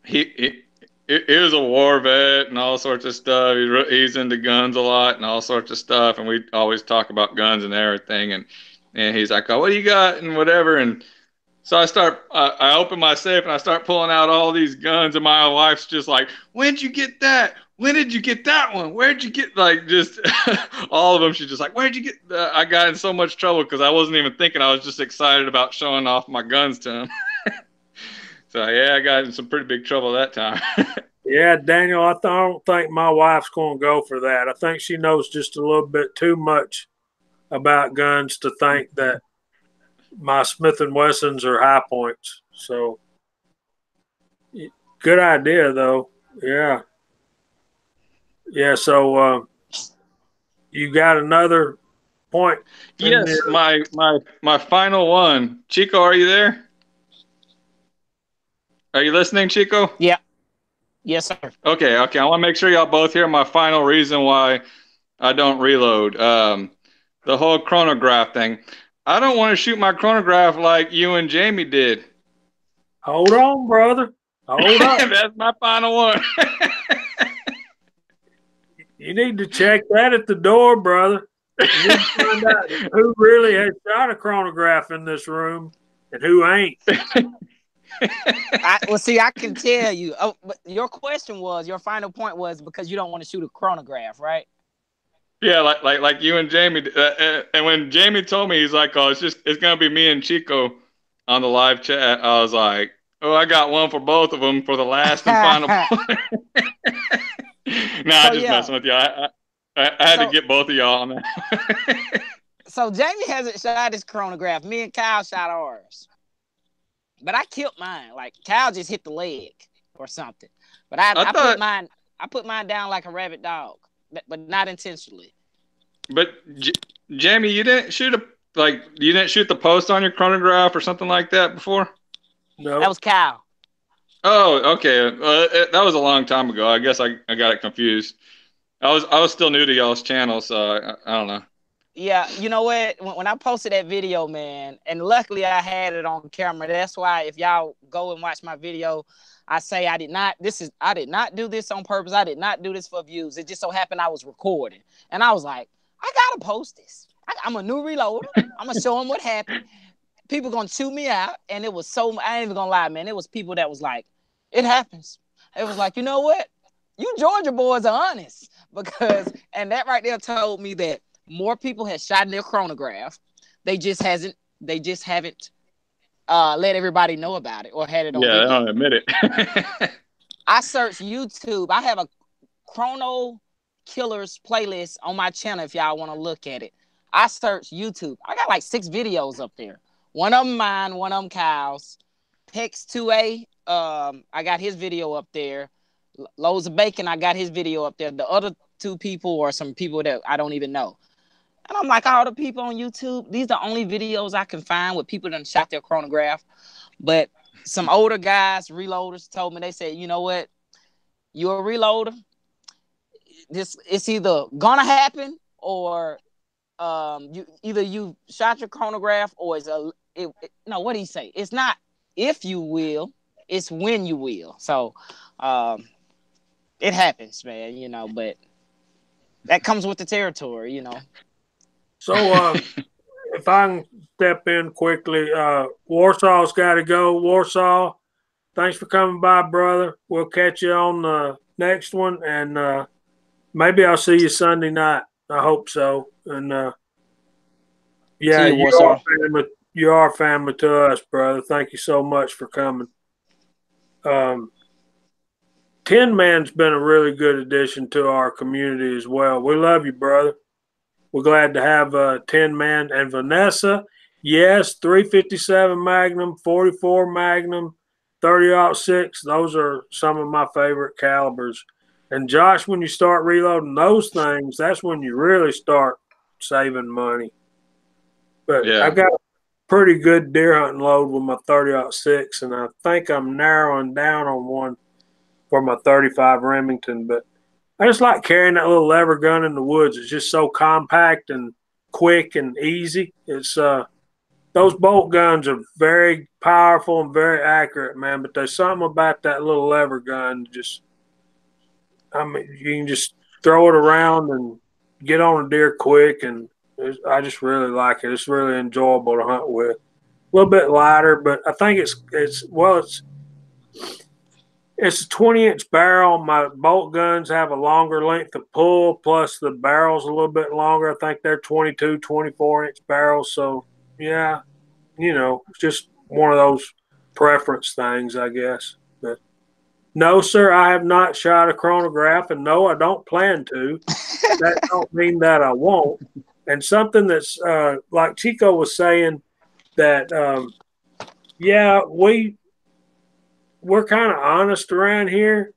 he was a war vet and all sorts of stuff. He's into guns a lot and all sorts of stuff, and we always talk about guns and everything. And he's like, "Oh, what do you got?" and whatever. And so I open my safe and I start pulling out all these guns, and my wife's just like, "When'd you get that? When did you get that one? Where'd you get," like, just all of them? She's just like, "Where'd you get?" I got in so much trouble because I wasn't even thinking. I was just excited about showing off my guns to him. So yeah, I got in some pretty big trouble that time. Yeah, Daniel, I don't think my wife's going to go for that. I think she knows just a little bit too much about guns to think that my Smith & Wessons are high points. So good idea, though. Yeah. Yeah, so you got another point? Yes, my final one. Chico, are you there? Are you listening, Chico? Yeah. Yes, sir. Okay. I want to make sure y'all both hear my final reason why I don't reload. The whole chronograph thing. I don't want to shoot my chronograph like you and Jamie did. Hold on, brother. Hold on. That's my final one. You need to check that at the door, brother. You need to find out who really has shot a chronograph in this room and who ain't. Well, see, I can tell you. Oh, but your final point was because you don't want to shoot a chronograph, right? Yeah, like you and Jamie. And when Jamie told me, he's like, "Oh, it's gonna be me and Chico on the live chat." I was like, "Oh, I got one for both of them for the last and final point." I just messing with you. I had to get both of y'all on that. So Jamie hasn't shot his chronograph. Me and Kyle shot ours. But I killed mine. Like, Kyle just hit the leg or something. But I put mine down like a rabid dog, but not intentionally. But Jamie, you didn't shoot the post on your chronograph or something like that before? No. That was Kyle. Oh, okay. That was a long time ago. I guess I got it confused. I was still new to y'all's channel, so I don't know. Yeah, you know what? When I posted that video, man, and luckily I had it on camera. That's why if y'all go and watch my video, I say I did not do this on purpose. I did not do this for views. It just so happened I was recording. And I was like, I gotta post this. I'm a new reloader. I'm gonna show them what happened. People gonna chew me out. And it was so, I ain't even gonna lie, man. It was people that was like, it happens. It was like, you know what? You Georgia boys are honest. And that right there told me that more people have shot in their chronograph. They just haven't let everybody know about it or had it on video. They don't admit it. I search YouTube. I have a Chrono Killers playlist on my channel if y'all want to look at it. I search YouTube. I got like 6 videos up there. One of them mine, one of them Kyle's. Pex 2A, I got his video up there. Loads of Bacon, I got his video up there. The other 2 people are some people that I don't even know. And I'm like, all the people on YouTube, these are the only videos I can find with people that shot their chronograph. But some older guys, reloaders, told me, they said, you know what? You're a reloader. It's either gonna happen or you shot your chronograph or what do you say? It's not if you will, it's when you will. So it happens, man, you know, but that comes with the territory, you know. So if I can step in quickly, Warsaw's got to go. Warsaw, thanks for coming by, brother. We'll catch you on the next one, and maybe I'll see you Sunday night. I hope so. And yeah, you are family to us, brother. Thank you so much for coming. Tin Man's been a really good addition to our community as well. We love you, brother. We're glad to have Tin Man and Vanessa. Yes, 357 Magnum, 44 Magnum, 30-06. Those are some of my favorite calibers. And Josh, when you start reloading those things, that's when you really start saving money. But Yeah. I got a pretty good deer hunting load with my 30-06, and I think I'm narrowing down on one for my 35 Remington. But I just like carrying that little lever gun in the woods. It's just so compact and quick and easy. It's those bolt guns are very powerful and very accurate, man. But there's something about that little lever gun. I mean, you can just throw it around and get on a deer quick, and I just really like it. It's really enjoyable to hunt with. A little bit lighter, but I think it's a 20-inch barrel. My bolt guns have a longer length of pull, plus the barrel's a little bit longer. I think they're 22, 24-inch barrels. So, yeah, you know, it's just one of those preference things, I guess. But no, sir, I have not shot a chronograph, and no, I don't plan to. That don't mean that I won't. And something that's like Chico was saying that, yeah, we're kind of honest around here,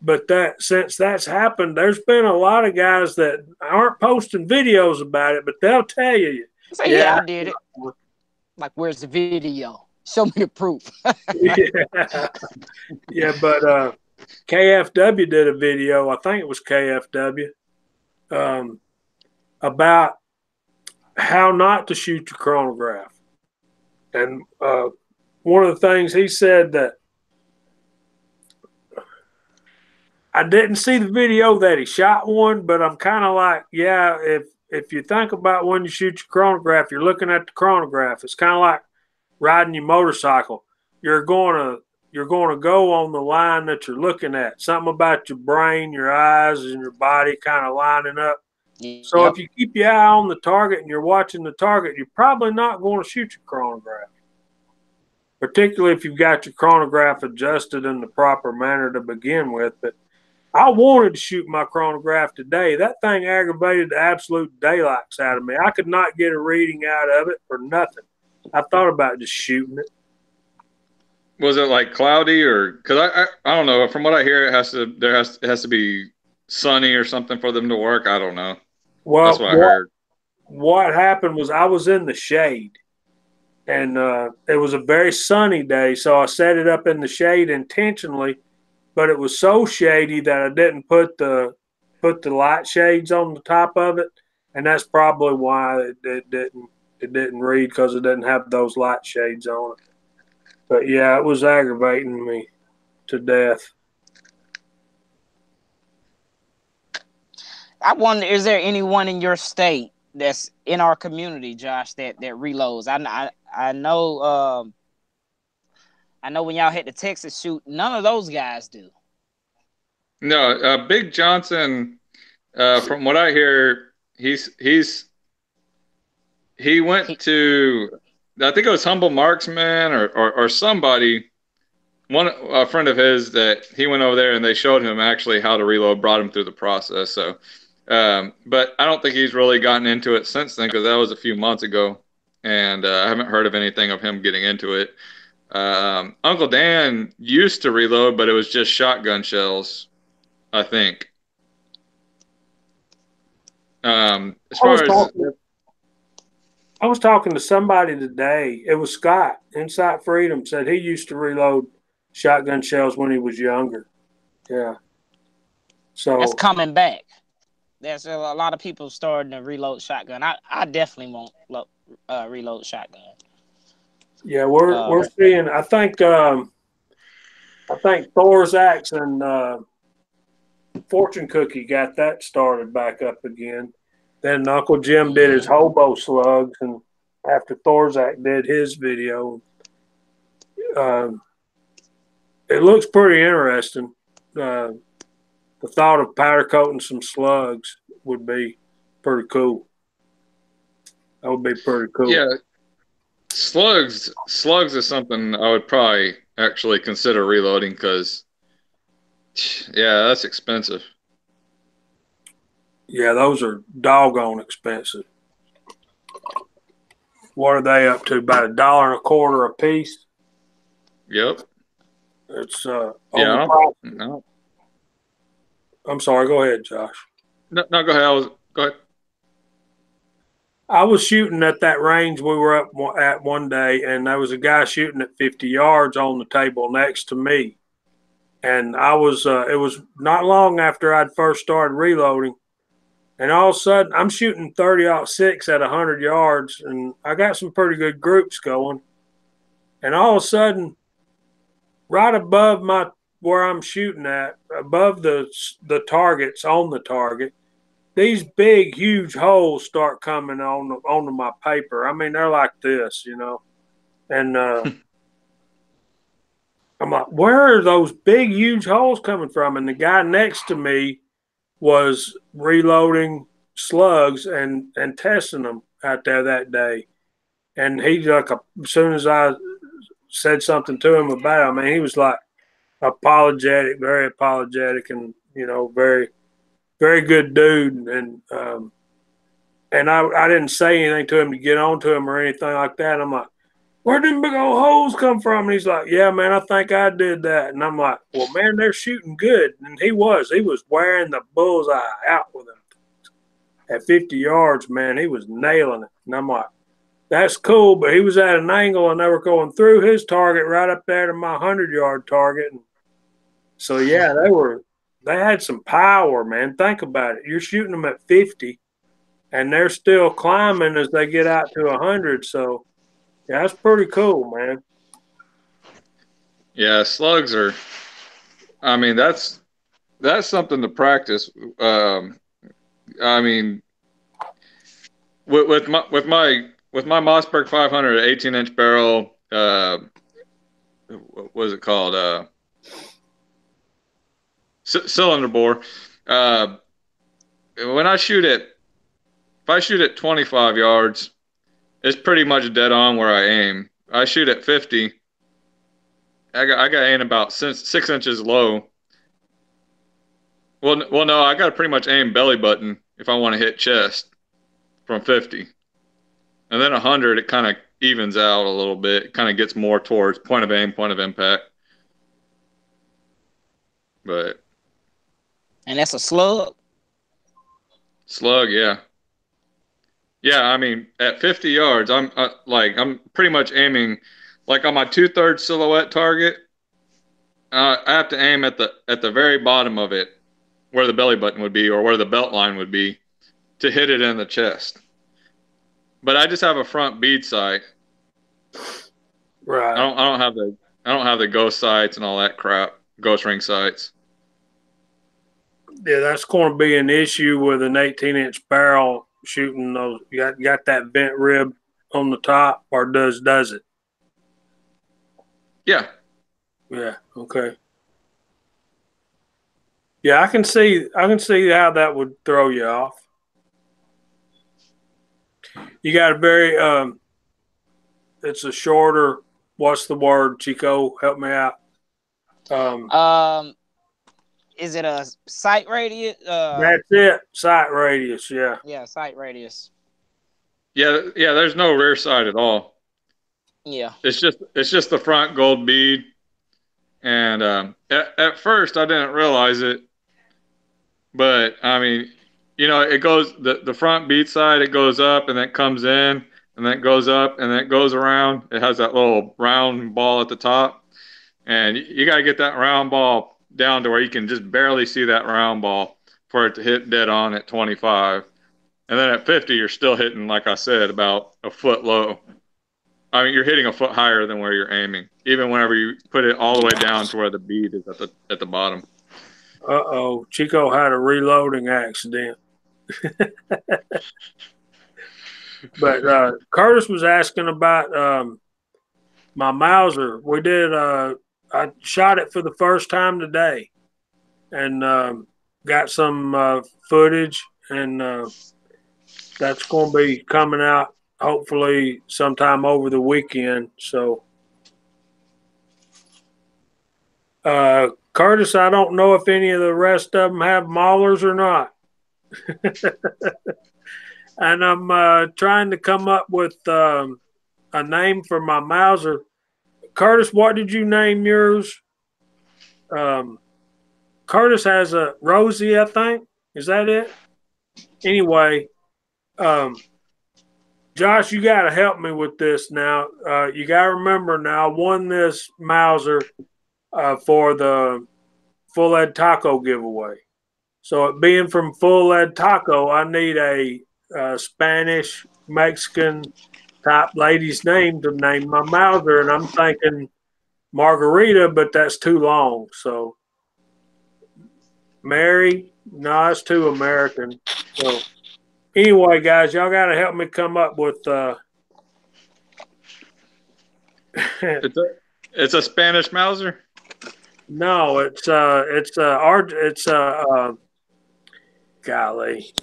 but that since that's happened, there's been a lot of guys that aren't posting videos about it, but they'll tell you. Say, yeah, I did it. Like, where's the video? Show me the proof. Yeah, but KFW did a video. I think it was KFW about how not to shoot your chronograph, and one of the things he said that. I didn't see the video that he shot one, but I'm kind of like, yeah, if you think about when you shoot your chronograph, you're looking at the chronograph. It's kind of like riding your motorcycle. You're going to go on the line that you're looking at. Something about your brain, your eyes, and your body kind of lining up. So if you keep your eye on the target and you're watching the target, you're probably not going to shoot your chronograph, particularly if you've got your chronograph adjusted in the proper manner to begin with. But I wanted to shoot my chronograph today. That thing aggravated the absolute daylights out of me. I could not get a reading out of it for nothing. I thought about just shooting it. Was it like cloudy, or because I don't know. From what I hear, it has to be sunny or something for them to work. I don't know. Well, that's what I heard. What happened was I was in the shade, and it was a very sunny day, so I set it up in the shade intentionally. But it was so shady that I didn't put the light shades on the top of it, and that's probably why it didn't read, because it didn't have those light shades on it. But yeah, it was aggravating me to death. I wonder, is there anyone in your state that's in our community, Josh, that reloads? I know. I know when y'all hit the Texas shoot, none of those guys do. No, Big Johnson. From what I hear, he went to, I think it was Humble Marksman or somebody, a friend of his that he went over there and they showed him actually how to reload, brought him through the process. So, but I don't think he's really gotten into it since then because that was a few months ago, and I haven't heard of anything of him getting into it. Uncle Dan used to reload, but it was just shotgun shells, I think. As far as I was talking to somebody today. It was Scott, Insight Freedom, said he used to reload shotgun shells when he was younger. Yeah. So That's coming back. There's a lot of people starting to reload shotgun. I definitely won't reload shotgun. yeah, we're seeing. I think Thor's Axe and Fortune Cookie got that started back up again. Then Uncle Jim did his hobo slugs, and after Thorzak did his video, it looks pretty interesting. The thought of powder coating some slugs would be pretty cool. That would be pretty cool. Yeah, slugs is something I would probably actually consider reloading because, yeah, that's expensive. Yeah, those are doggone expensive. What are they up to? About $1.25 a piece. Yep. It's yeah. No. I'm sorry. Go ahead, Josh. No, go ahead. Go ahead. I was shooting at that range we were up at one day, and there was a guy shooting at 50 yards on the table next to me. And I was, it was not long after I'd first started reloading. And all of a sudden, I'm shooting 30-06 at 100 yards, and I got some pretty good groups going. And all of a sudden, right above where I'm shooting at, above the targets on the target, these big, huge holes start coming onto my paper. I mean, they're like this, you know. And I'm like, where are those big, huge holes coming from? And the guy next to me was reloading slugs and testing them out there that day. And he, like, as soon as I said something to him about it, I mean, he was like apologetic, very apologetic, and, you know, very, very good dude. And I didn't say anything to him to get on to him or anything like that. I'm like, where did them big old holes come from? And he's like, yeah, man, I think I did that. And I'm like, well, man, they're shooting good. And he was wearing the bullseye out with him. At 50 yards, man, he was nailing it. And I'm like, that's cool, but he was at an angle and they were going through his target right up there to my 100-yard target. And so, yeah, they had some power, man. Think about it. You're shooting them at 50 and they're still climbing as they get out to 100. So, yeah, that's pretty cool, man. Yeah, slugs are. I mean, that's something to practice. I mean, with my Mossberg 500 18-inch barrel. What was it called? Cylinder bore. When I shoot if I shoot at 25 yards, it's pretty much dead on where I aim. I shoot at 50. I got to aim about 6 inches low. Well, no, I got to pretty much aim belly button if I want to hit chest from 50. And then 100, it kind of evens out a little bit. It kind of gets more towards point of aim, point of impact. And that's a slug? Slug, yeah. Yeah, I mean, at 50 yards, I'm pretty much aiming like on my 2/3 silhouette target. I have to aim at the very bottom of it, where the belly button would be or where the belt line would be, to hit it in the chest. But I just have a front bead sight. Right. I don't have the ghost sights and all that crap. Ghost ring sights. Yeah, that's going to be an issue with an 18-inch barrel shooting those. You got that bent rib on the top, or does it? Yeah. Yeah. Okay. Yeah, I can see how that would throw you off. You got a very it's a shorter. What's the word, Chico? Help me out. Is it a sight radius? That's it. Sight radius. Yeah. Yeah, sight radius. Yeah, there's no rear sight at all. Yeah. It's just the front gold bead. And at first I didn't realize it, but I mean, it goes the front bead side, it goes up and then comes in and then it goes up and then it goes around. It has that little round ball at the top. And you got to get that round ball down to where you can just barely see that round ball for it to hit dead on at 25. And then at 50, you're still hitting, like I said, about a foot low. I mean, you're hitting a foot higher than where you're aiming, even whenever you put it all the way down to where the bead is at the bottom. Uh-oh. Chico had a reloading accident. But Curtis was asking about my Mauser. We did I shot it for the first time today and got some footage, and that's going to be coming out hopefully sometime over the weekend. So, Curtis, I don't know if any of the rest of them have maulers or not. And I'm trying to come up with a name for my Mauser. Curtis, what did you name yours? Curtis has a Rosie, I think. Is that it? Anyway, Josh, you got to help me with this now. You got to remember now, I won this Mauser for the Full Ed Taco giveaway. So it being from Full Ed Taco, I need a Spanish, Mexican type lady's name to name my Mauser, and I'm thinking Margarita, but that's too long. So Mary, no, it's too American. So anyway, guys, y'all got to help me come up with. It's a Spanish Mauser. No, it's golly.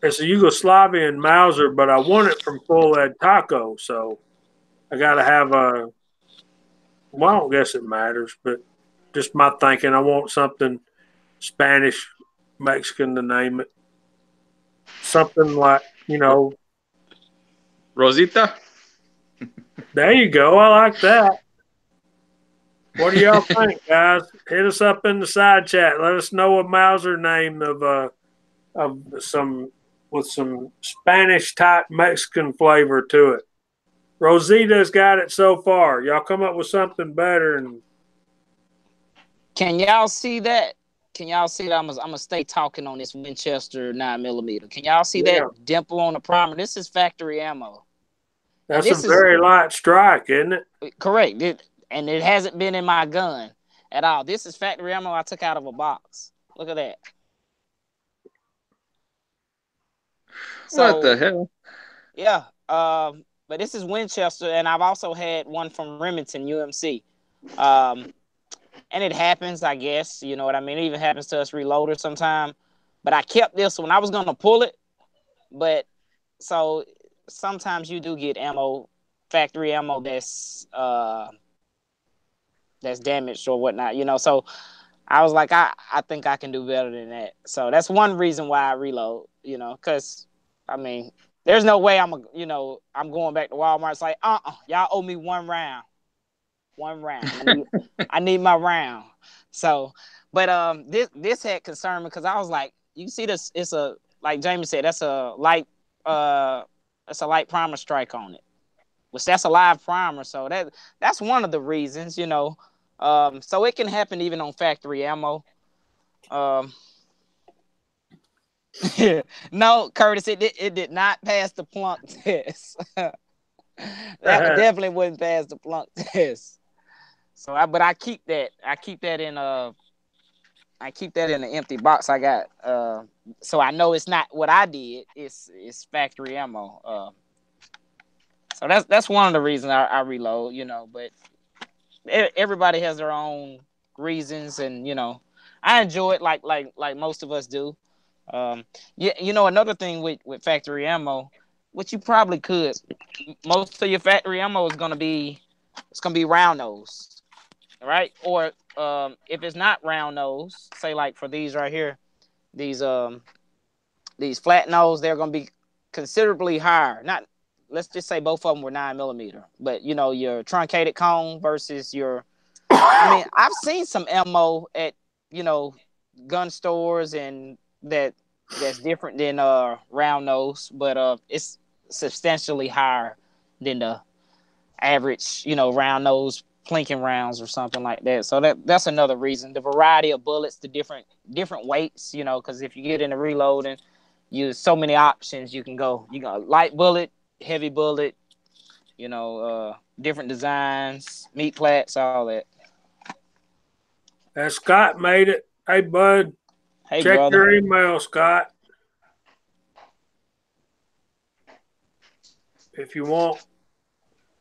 It's a Yugoslavian Mauser, but I want it from Full Ed Taco, so I got to have a. Well, I don't guess it matters, but just my thinking, I want something Spanish, Mexican to name it. Something like, Rosita. There you go. I like that. What do y'all think, guys? Hit us up in the side chat. Let us know a Mauser name of some with some Spanish type Mexican flavor to it. Rosita's got it so far. Y'all come up with something better. And can y'all see that? Can y'all see that? I'm gonna stay talking on this Winchester 9mm. Can y'all see that dimple on the primer? This is factory ammo. That's a very light strike, isn't it? Correct. And it hasn't been in my gun at all. This is factory ammo I took out of a box. Look at that. What the hell? Yeah. But this is Winchester, and I've also had one from Remington UMC. And it happens, I guess. You know what I mean? It even happens to us reloaders sometime. But I kept this one. I was going to pull it. But so sometimes you do get ammo, factory ammo that's damaged or whatnot, So I was like, I think I can do better than that. So that's one reason why I reload, because, I mean, there's no way I'm going back to Walmart. It's like, y'all owe me one round. I need my round. So, but this had concern me because I was like, you see this? It's like Jamie said, that's a light primer strike on it, which that's a live primer. So that's one of the reasons, So it can happen even on factory ammo. No, Curtis, it did not pass the plunk test. That definitely wouldn't pass the plunk test. So, but I keep that. I keep that in an empty box I got. So I know it's not what I did. It's factory ammo. So that's one of the reasons I reload. But everybody has their own reasons, and I enjoy it like most of us do. Another thing with factory ammo, which you probably could, most of your factory ammo is gonna be round nose. right? Or if it's not round nose, say like for these right here, these flat nose, they're gonna be considerably higher. Not, let's just say both of them were 9mm, but you know, your truncated cone versus your. I mean, I've seen some ammo at, you know, gun stores and that's different than round nose, but it's substantially higher than the average, you know, round nose plinking rounds or something like that. So that's another reason. The variety of bullets, the different weights, you know, because if you get into reloading, you so many options you can go. You got light bullet, heavy bullet, you know, different designs, meat plats, all that. Scott made it. Hey, bud. Hey, Check brother. your email, Scott. If you want.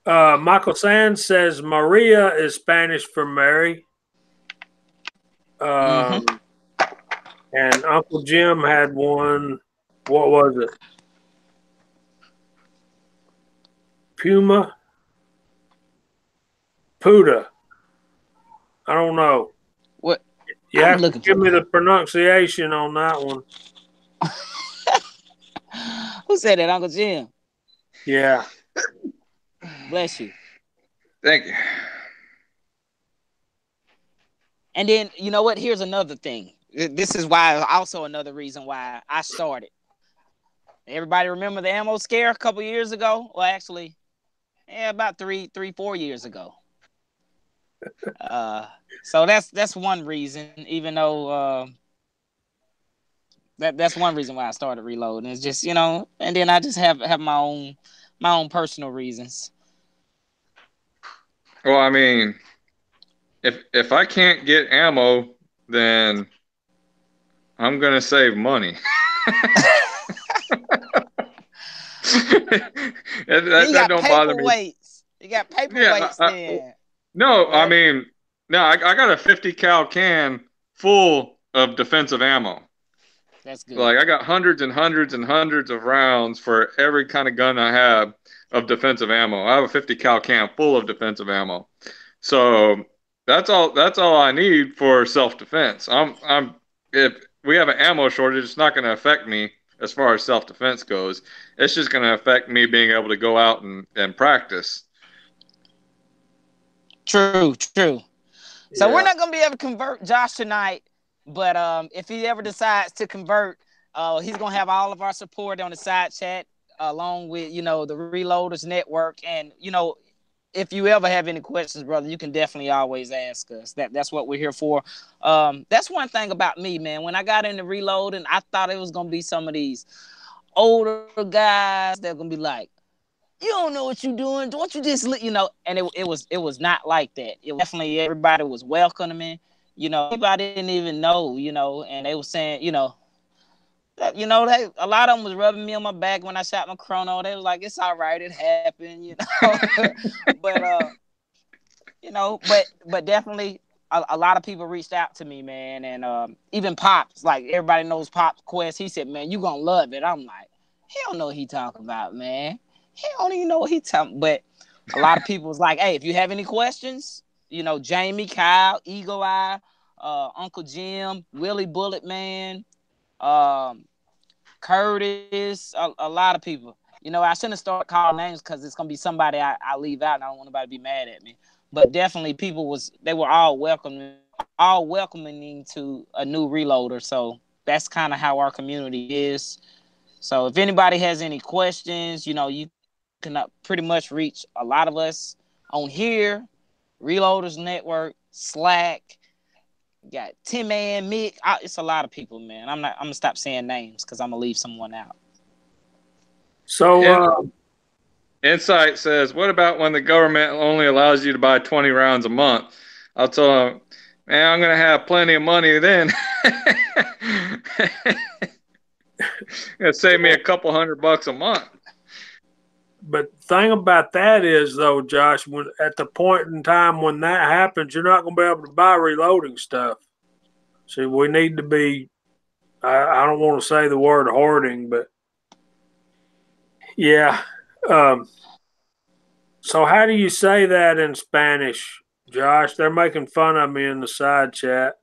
Michael Sands says Maria is Spanish for Mary. And Uncle Jim had one. What was it? Puma? Puda. I don't know. What? You have to give me the pronunciation on that one. Who said that, Uncle Jim? Yeah. Bless you. Thank you. And then, you know what? Here's another thing. This is why, also another reason why I started. Everybody remember the ammo scare a couple years ago? Well, actually, about 4 years ago. So that's one reason. Even though that's one reason why I started reloading. It's just, you know, and then I just have my own personal reasons. Well, I mean, if I can't get ammo, then I'm gonna save money. that don't bother me. You got paperweights then. No, right? I mean, no, I got a 50 cal can full of defensive ammo. That's good. Like I got hundreds and hundreds and hundreds of rounds for every kind of gun I have of defensive ammo. I have a 50 cal can full of defensive ammo. So that's all I need for self-defense. If we have an ammo shortage, it's not going to affect me as far as self-defense goes. It's just going to affect me being able to go out and practice. True. So we're not going to be able to convert Josh tonight, but if he ever decides to convert, he's going to have all of our support on the side chat, along with, you know, the Reloaders Network. And, you know, if you ever have any questions, brother, you can definitely always ask us. That's what we're here for. That's one thing about me, man. When I got into reloading, I thought it was going to be some of these older guys that are going to be like, you don't know what you're doing. Don't you just, you know? And it was not like that. It definitely, everybody was welcoming. You know, everybody didn't even know, you know, and they were saying, you know, that, you know, a lot of them was rubbing me on my back when I shot my chrono. They was like, it's all right, it happened, you know. But you know, but definitely a lot of people reached out to me, man. And even Pops, like everybody knows Pop's Quest, he said, man, you gonna love it. I'm like, he don't know what he talking about, man. He don't even know what he talking. But a lot of people was like, hey, if you have any questions, you know, Jamie, Kyle, Eagle Eye, Uncle Jim, Willie Bullet Man, Curtis, a lot of people. You know, I shouldn't have started calling names because it's gonna be somebody I leave out, and I don't want anybody to be mad at me. But definitely, they were all welcoming to a new reloader. So that's kind of how our community is. So if anybody has any questions, you know, you can pretty much reach a lot of us on here, Reloaders Network, Slack. Got Tim Man, Mick. It's a lot of people, man. I'm gonna stop saying names because I'm gonna leave someone out. So Insight says, what about when the government only allows you to buy 20 rounds a month? I'll tell them, man, I'm gonna have plenty of money then. It'll save me a couple $100 a month. But the thing about that is, though, Josh, when at the point in time when that happens, you're not going to be able to buy reloading stuff. See, we need to be, I don't want to say the word hoarding, but yeah. So how do you say that in Spanish, Josh, they're making fun of me in the side chat.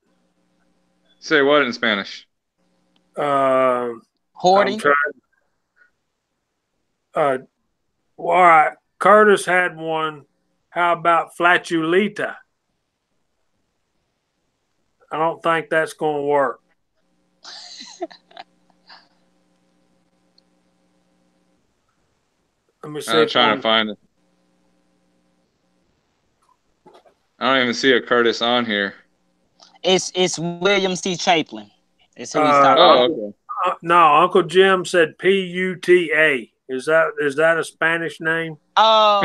Say what in Spanish? I'm Hoarding. trying. Well, all right. Curtis had one. How about flatulita? I don't think that's going to work. Let me see. I'm trying to find it. I don't even see a Curtis on here. It's William C. Chaplin. It's who he's talking about. Oh, okay. No, Uncle Jim said PUTA. Is that a Spanish name? Oh,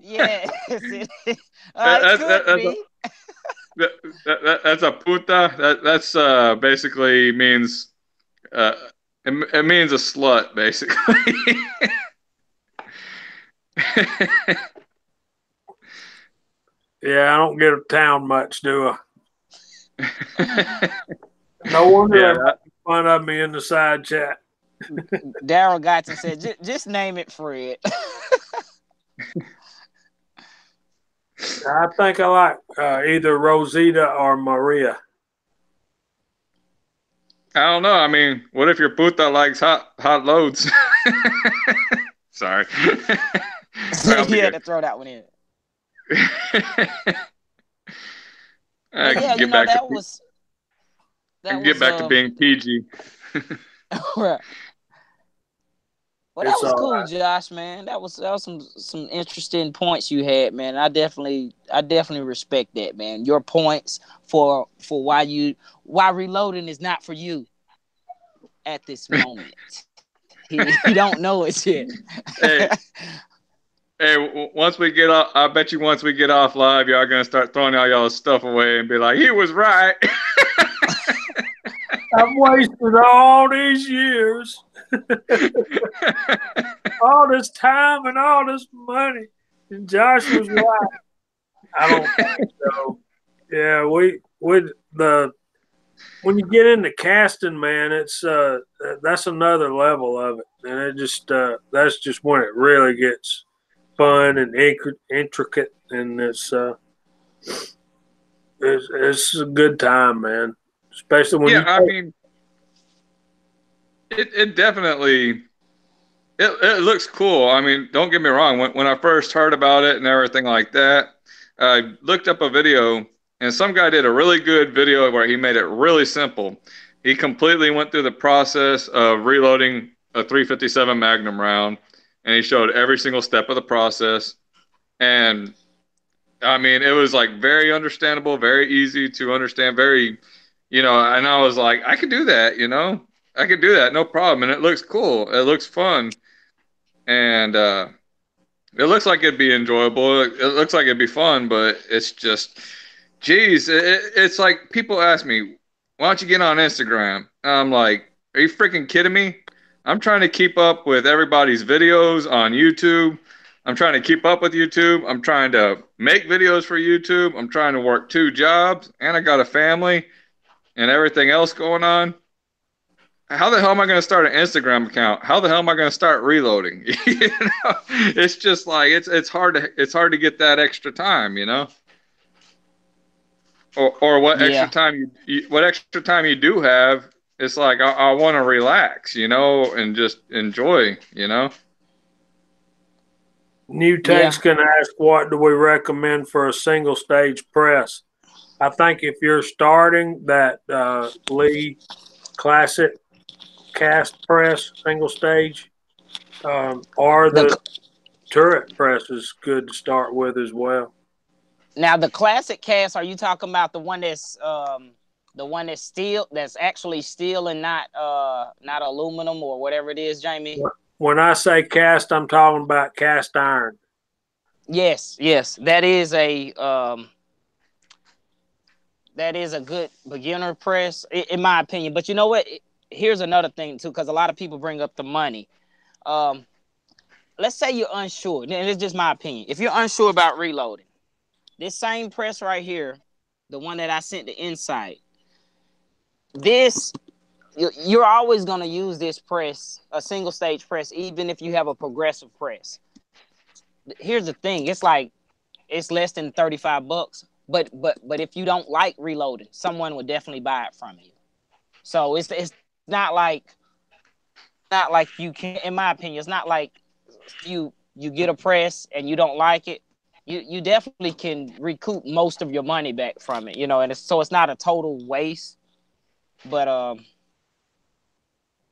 yes. It could be. That's a puta. That's basically means it means a slut, basically. Yeah, I don't get a town much, do I? No wonder they're making fun of me in the side chat. Daryl Gotson said, just name it Fred. I think I like either Rosita or Maria. I don't know. I mean, what if your puta likes hot loads? Sorry. You had to throw that one in. Get back to being PG. Right. Well, that It's was all cool, right. Josh, man. That was some interesting points you had, man. I definitely respect that, man. Your points for why reloading is not for you at this moment. You don't know it yet. Hey, once we get off, I bet you once we get off live, y'all gonna start throwing all y'all stuff away and be like, he was right. I've wasted all these years, all this time and all this money. And Josh was right. I don't think so. Yeah, when you get into casting, man, it's that's another level of it, and it just that's just when it really gets fun and intricate, and it's a good time, man. Especially when I mean, it definitely it looks cool. I mean, don't get me wrong. When I first heard about it and everything like that, I looked up a video, and some guy did a really good video where he made it really simple. He completely went through the process of reloading a 357 Magnum round, and he showed every single step of the process. And I mean, it was like very understandable, very easy to understand, very, and I was like, I could do that, I could do that, no problem. And it looks cool. It looks fun. And it looks like it'd be enjoyable. It looks like it'd be fun, but it's just, geez, it's like people ask me, why don't you get on Instagram? And I'm like, are you freaking kidding me? I'm trying to keep up with everybody's videos on YouTube. I'm trying to keep up with YouTube. I'm trying to make videos for YouTube. I'm trying to work 2 jobs, and I got a family and everything else going on. How the hell am I going to start an Instagram account? How the hell am I going to start reloading? It's just like it's hard to get that extra time, or what extra time what extra time you do have. It's like I want to relax, and just enjoy, New Tech's going to ask, what do we recommend for a single stage press? I think if you're starting that Lee Classic cast press single stage, or the turret press is good to start with as well. Now, the classic cast, are you talking about the one that's steel, that's actually steel and not aluminum or whatever it is, Jamie? When I say cast, I'm talking about cast iron. Yes, that is a good beginner press, in my opinion. But you know what? Here's another thing too, because a lot of people bring up the money. Let's say you're unsure, and it's just my opinion. If you're unsure about reloading, this same press right here, the one that I sent the Insight, you're always going to use this press, a single stage press, even if you have a progressive press. Here's the thing. It's like it's less than $35. But if you don't like reloading, someone would definitely buy it from you. So it's not like you can, in my opinion, it's not like you get a press and you don't like it. You definitely can recoup most of your money back from it, and it's not a total waste. But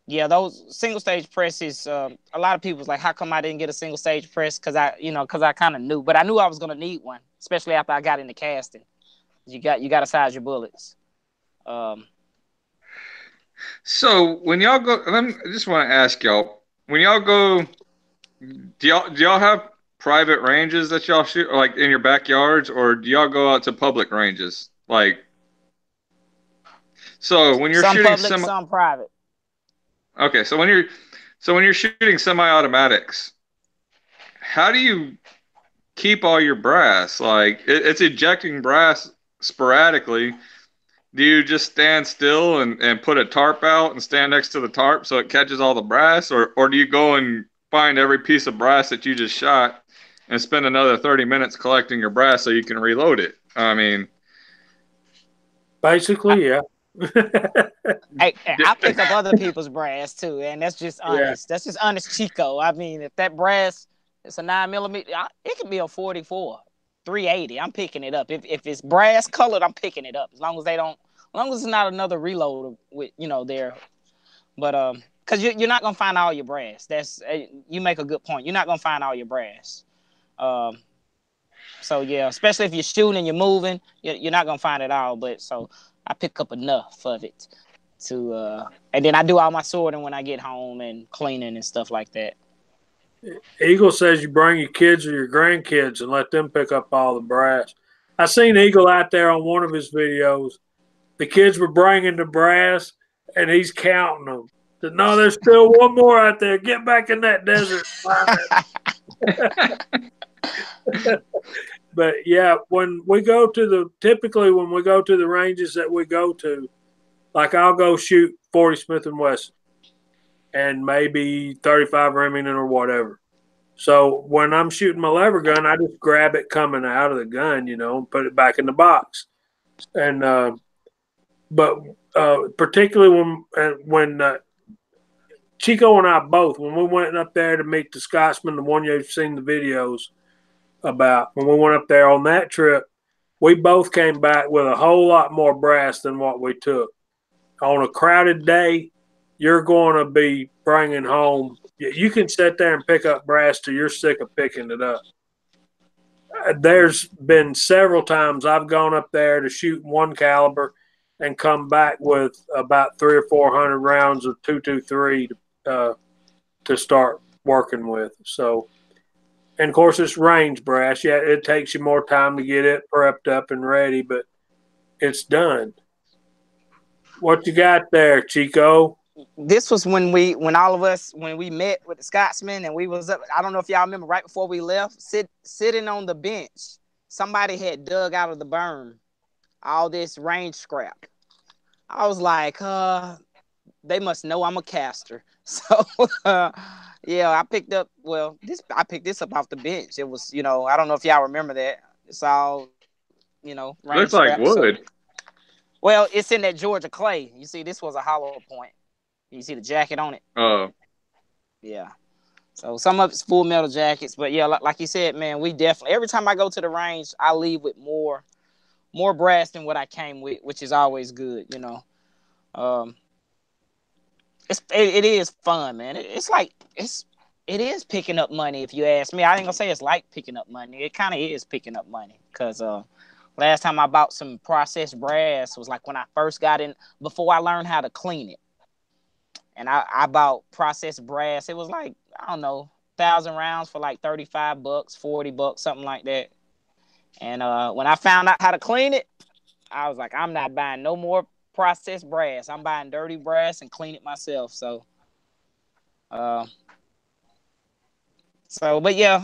yeah, those single stage presses, a lot of people was like, how come I didn't get a single stage press? Because I kind of knew, but I knew I was gonna need one, especially after I got into casting. You got to size your bullets. So when y'all go, I just want to ask y'all, when y'all go, do y'all have private ranges that y'all shoot, like in your backyards, or do y'all go out to public ranges? Like, so when you're some shooting public, some private. Okay, so when you're shooting semi-automatics, how do you keep all your brass? Like it's ejecting brass sporadically. Do you just stand still and put a tarp out and stand next to the tarp so it catches all the brass, or do you go and find every piece of brass that you just shot and spend another 30 minutes collecting your brass so you can reload it? I mean, basically, yeah. I pick up other people's brass too, and that's just honest. Yeah. That's just honest Chico. I mean, if that brass it's a 9mm, it could be a 44, 380. I'm picking it up. If it's brass colored, I'm picking it up. As long as it's not another reload with there. But because you're not gonna find all your brass. That's you make a good point. You're not gonna find all your brass. So yeah, especially if you're shooting and you're moving, you're not gonna find it all. But so I pick up enough of it to, and then I do all my sorting when I get home and cleaning and stuff like that. Eagle says you bring your kids or your grandkids and let them pick up all the brass. I seen Eagle out there on one of his videos. The kids were bringing the brass, and he's counting them. Said, no, there's still one more out there. Get back in that desert. But yeah, when we go to the ranges that we go to, like I'll go shoot 40 Smith & Wesson and maybe 35 Remington or whatever. So when I'm shooting my lever gun, I just grab it coming out of the gun, and put it back in the box. And but particularly when Chico and I both, when we went up there to meet the Scotsman, the one you've seen the videos about, when we went up there on that trip, we both came back with a whole lot more brass than what we took. On a crowded day, you're going to be bringing home. You can sit there and pick up brass till you're sick of picking it up. There's been several times I've gone up there to shoot one caliber and come back with about 300 or 400 rounds of 223 to start working with. So, and of course, it's range brass. Yeah, it takes you more time to get it prepped up and ready, but it's done. What you got there, Chico? This was when we met with the Scotsman, and we was up. I don't know if y'all remember, right before we left, sitting on the bench, somebody had dug out of the berm all this range scrap. I was like, they must know I'm a caster. So yeah, I picked this up off the bench. It was, I don't know if y'all remember that. It's all, range looks like wood. So, well, it's in that Georgia clay. You see, this was a hollow point. You see the jacket on it? Oh. Yeah. So some of it's full metal jackets, but yeah, like you said, man, we definitely, every time I go to the range, I leave with more brass than what I came with, which is always good, It is fun, man. It is picking up money, if you ask me. I ain't gonna say it's like picking up money. It kind of is picking up money, because last time I bought some processed brass was like when I first got in, before I learned how to clean it. And I bought processed brass. It was like, I don't know, 1,000 rounds for like $35, $40, something like that. And when I found out how to clean it, I was like, I'm not buying no more processed brass. I'm buying dirty brass and clean it myself. So, but yeah,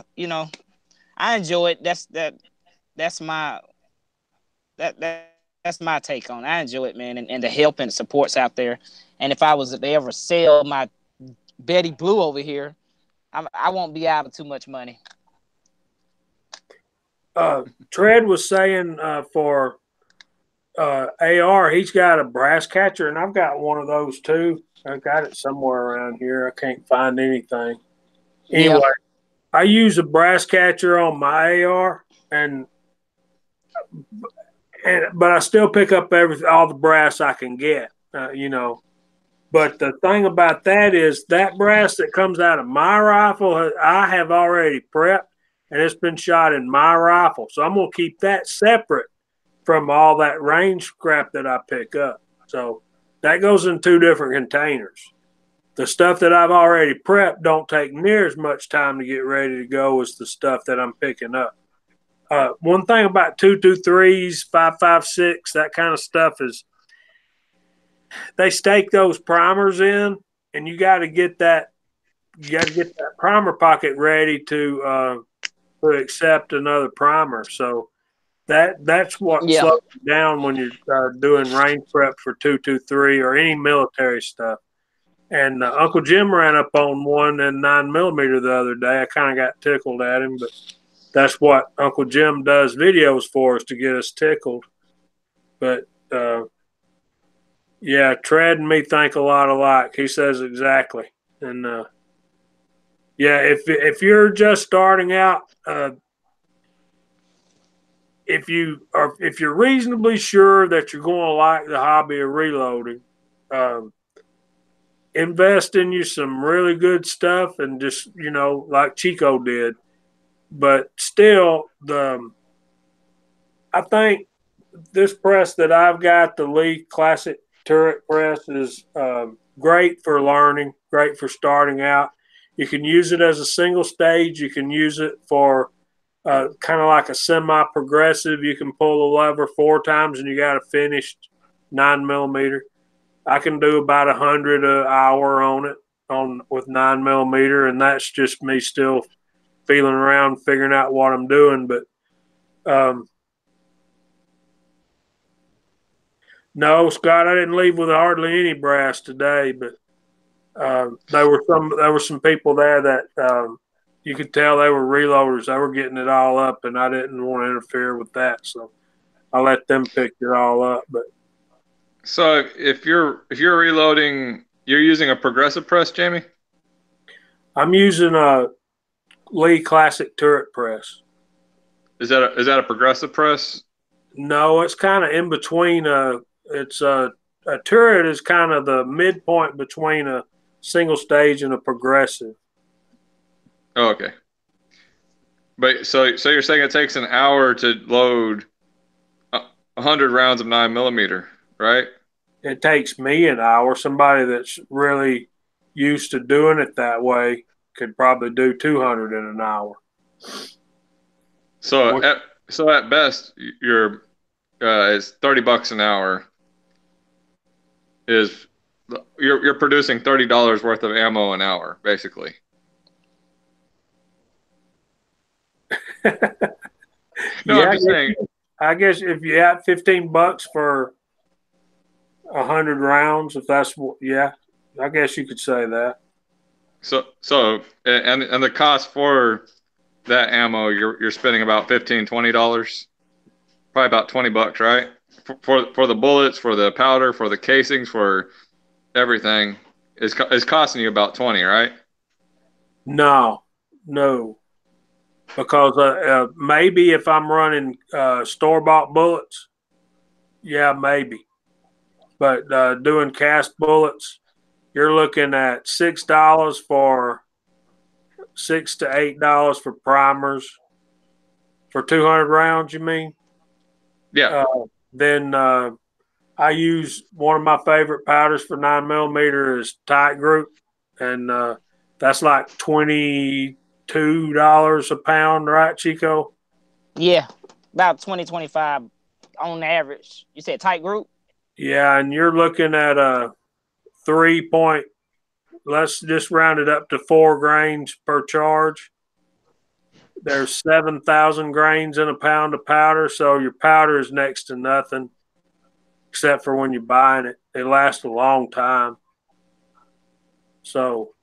I enjoy it. That's my take on it. I enjoy it, man, and the help and supports out there. And if I was to ever sell my Betty Blue over here, I won't be out of too much money. Tread was saying for AR, he's got a brass catcher, and I've got one of those too. I've got it somewhere around here. I can't find anything. Anyway, Yeah. I use a brass catcher on my AR, but I still pick up all the brass I can get. But the thing about that is that brass that comes out of my rifle, I have already prepped, and it's been shot in my rifle. So I'm gonna keep that separate from all that range scrap that I pick up. So that goes in 2 different containers. The stuff that I've already prepped don't take near as much time to get ready to go as the stuff that I'm picking up. One thing about 223s, 5.56, that kind of stuff is they stake those primers in, and you got to get that primer pocket ready to accept another primer. So that's what slows you down when you're doing range prep for 223 or any military stuff. And Uncle Jim ran up on one in 9mm the other day. I kind of got tickled at him, but that's what Uncle Jim does videos for, is to get us tickled. But yeah, Tread and me think a lot alike. He says exactly. And yeah, if you're just starting out, if you're reasonably sure that you're going to like the hobby of reloading, invest in you some really good stuff, and just, like Chico did. But still, I think this press that I've got, the Lee Classic Turret Press, is great for learning, great for starting out. You can use it as a single stage. You can use it for kind of like a semi-progressive. You can pull the lever 4 times and you got a finished 9mm. I can do about 100 an hour on it with 9mm, and that's just me still feeling around, figuring out what I'm doing. But no, Scott, I didn't leave with hardly any brass today. But there were some people there that you could tell they were reloaders. They were getting it all up, and I didn't want to interfere with that, so I let them pick it all up. But so if you're reloading, you're using a progressive press, Jamie? I'm using a Lee Classic Turret Press. Is that a progressive press? No, it's kind of in between. It's a turret is kind of the midpoint between a single stage and a progressive. Oh, okay. But so you're saying it takes an hour to load 100 rounds of 9mm, right? It takes me an hour. Somebody that's really used to doing it that way could probably do 200 in an hour. So at best, it's $30 an hour. You're producing $30 worth of ammo an hour, basically. No, yeah, I'm just saying. I guess if you had $15 for 100 rounds, if that's what, yeah, I guess you could say that. So and the cost for that ammo, you're spending about $15-$20, probably about $20, right? For the bullets, for the powder, for the casings, for everything is costing you about 20, right? No, because maybe if I'm running store-bought bullets, yeah, maybe. But doing cast bullets, you're looking at $6 for $6 to $8 for primers for 200 rounds. You mean? Yeah. Then I use one of my favorite powders for 9mm is Tight Group, and that's like $22 a pound, right, Chico? Yeah, about 20-25 on average. You said Tight Group? Yeah, and you're looking at a 3 point. Let's just round it up to 4 grains per charge. There's 7,000 grains in a pound of powder, so your powder is next to nothing, except for when you're buying it. It lasts a long time. So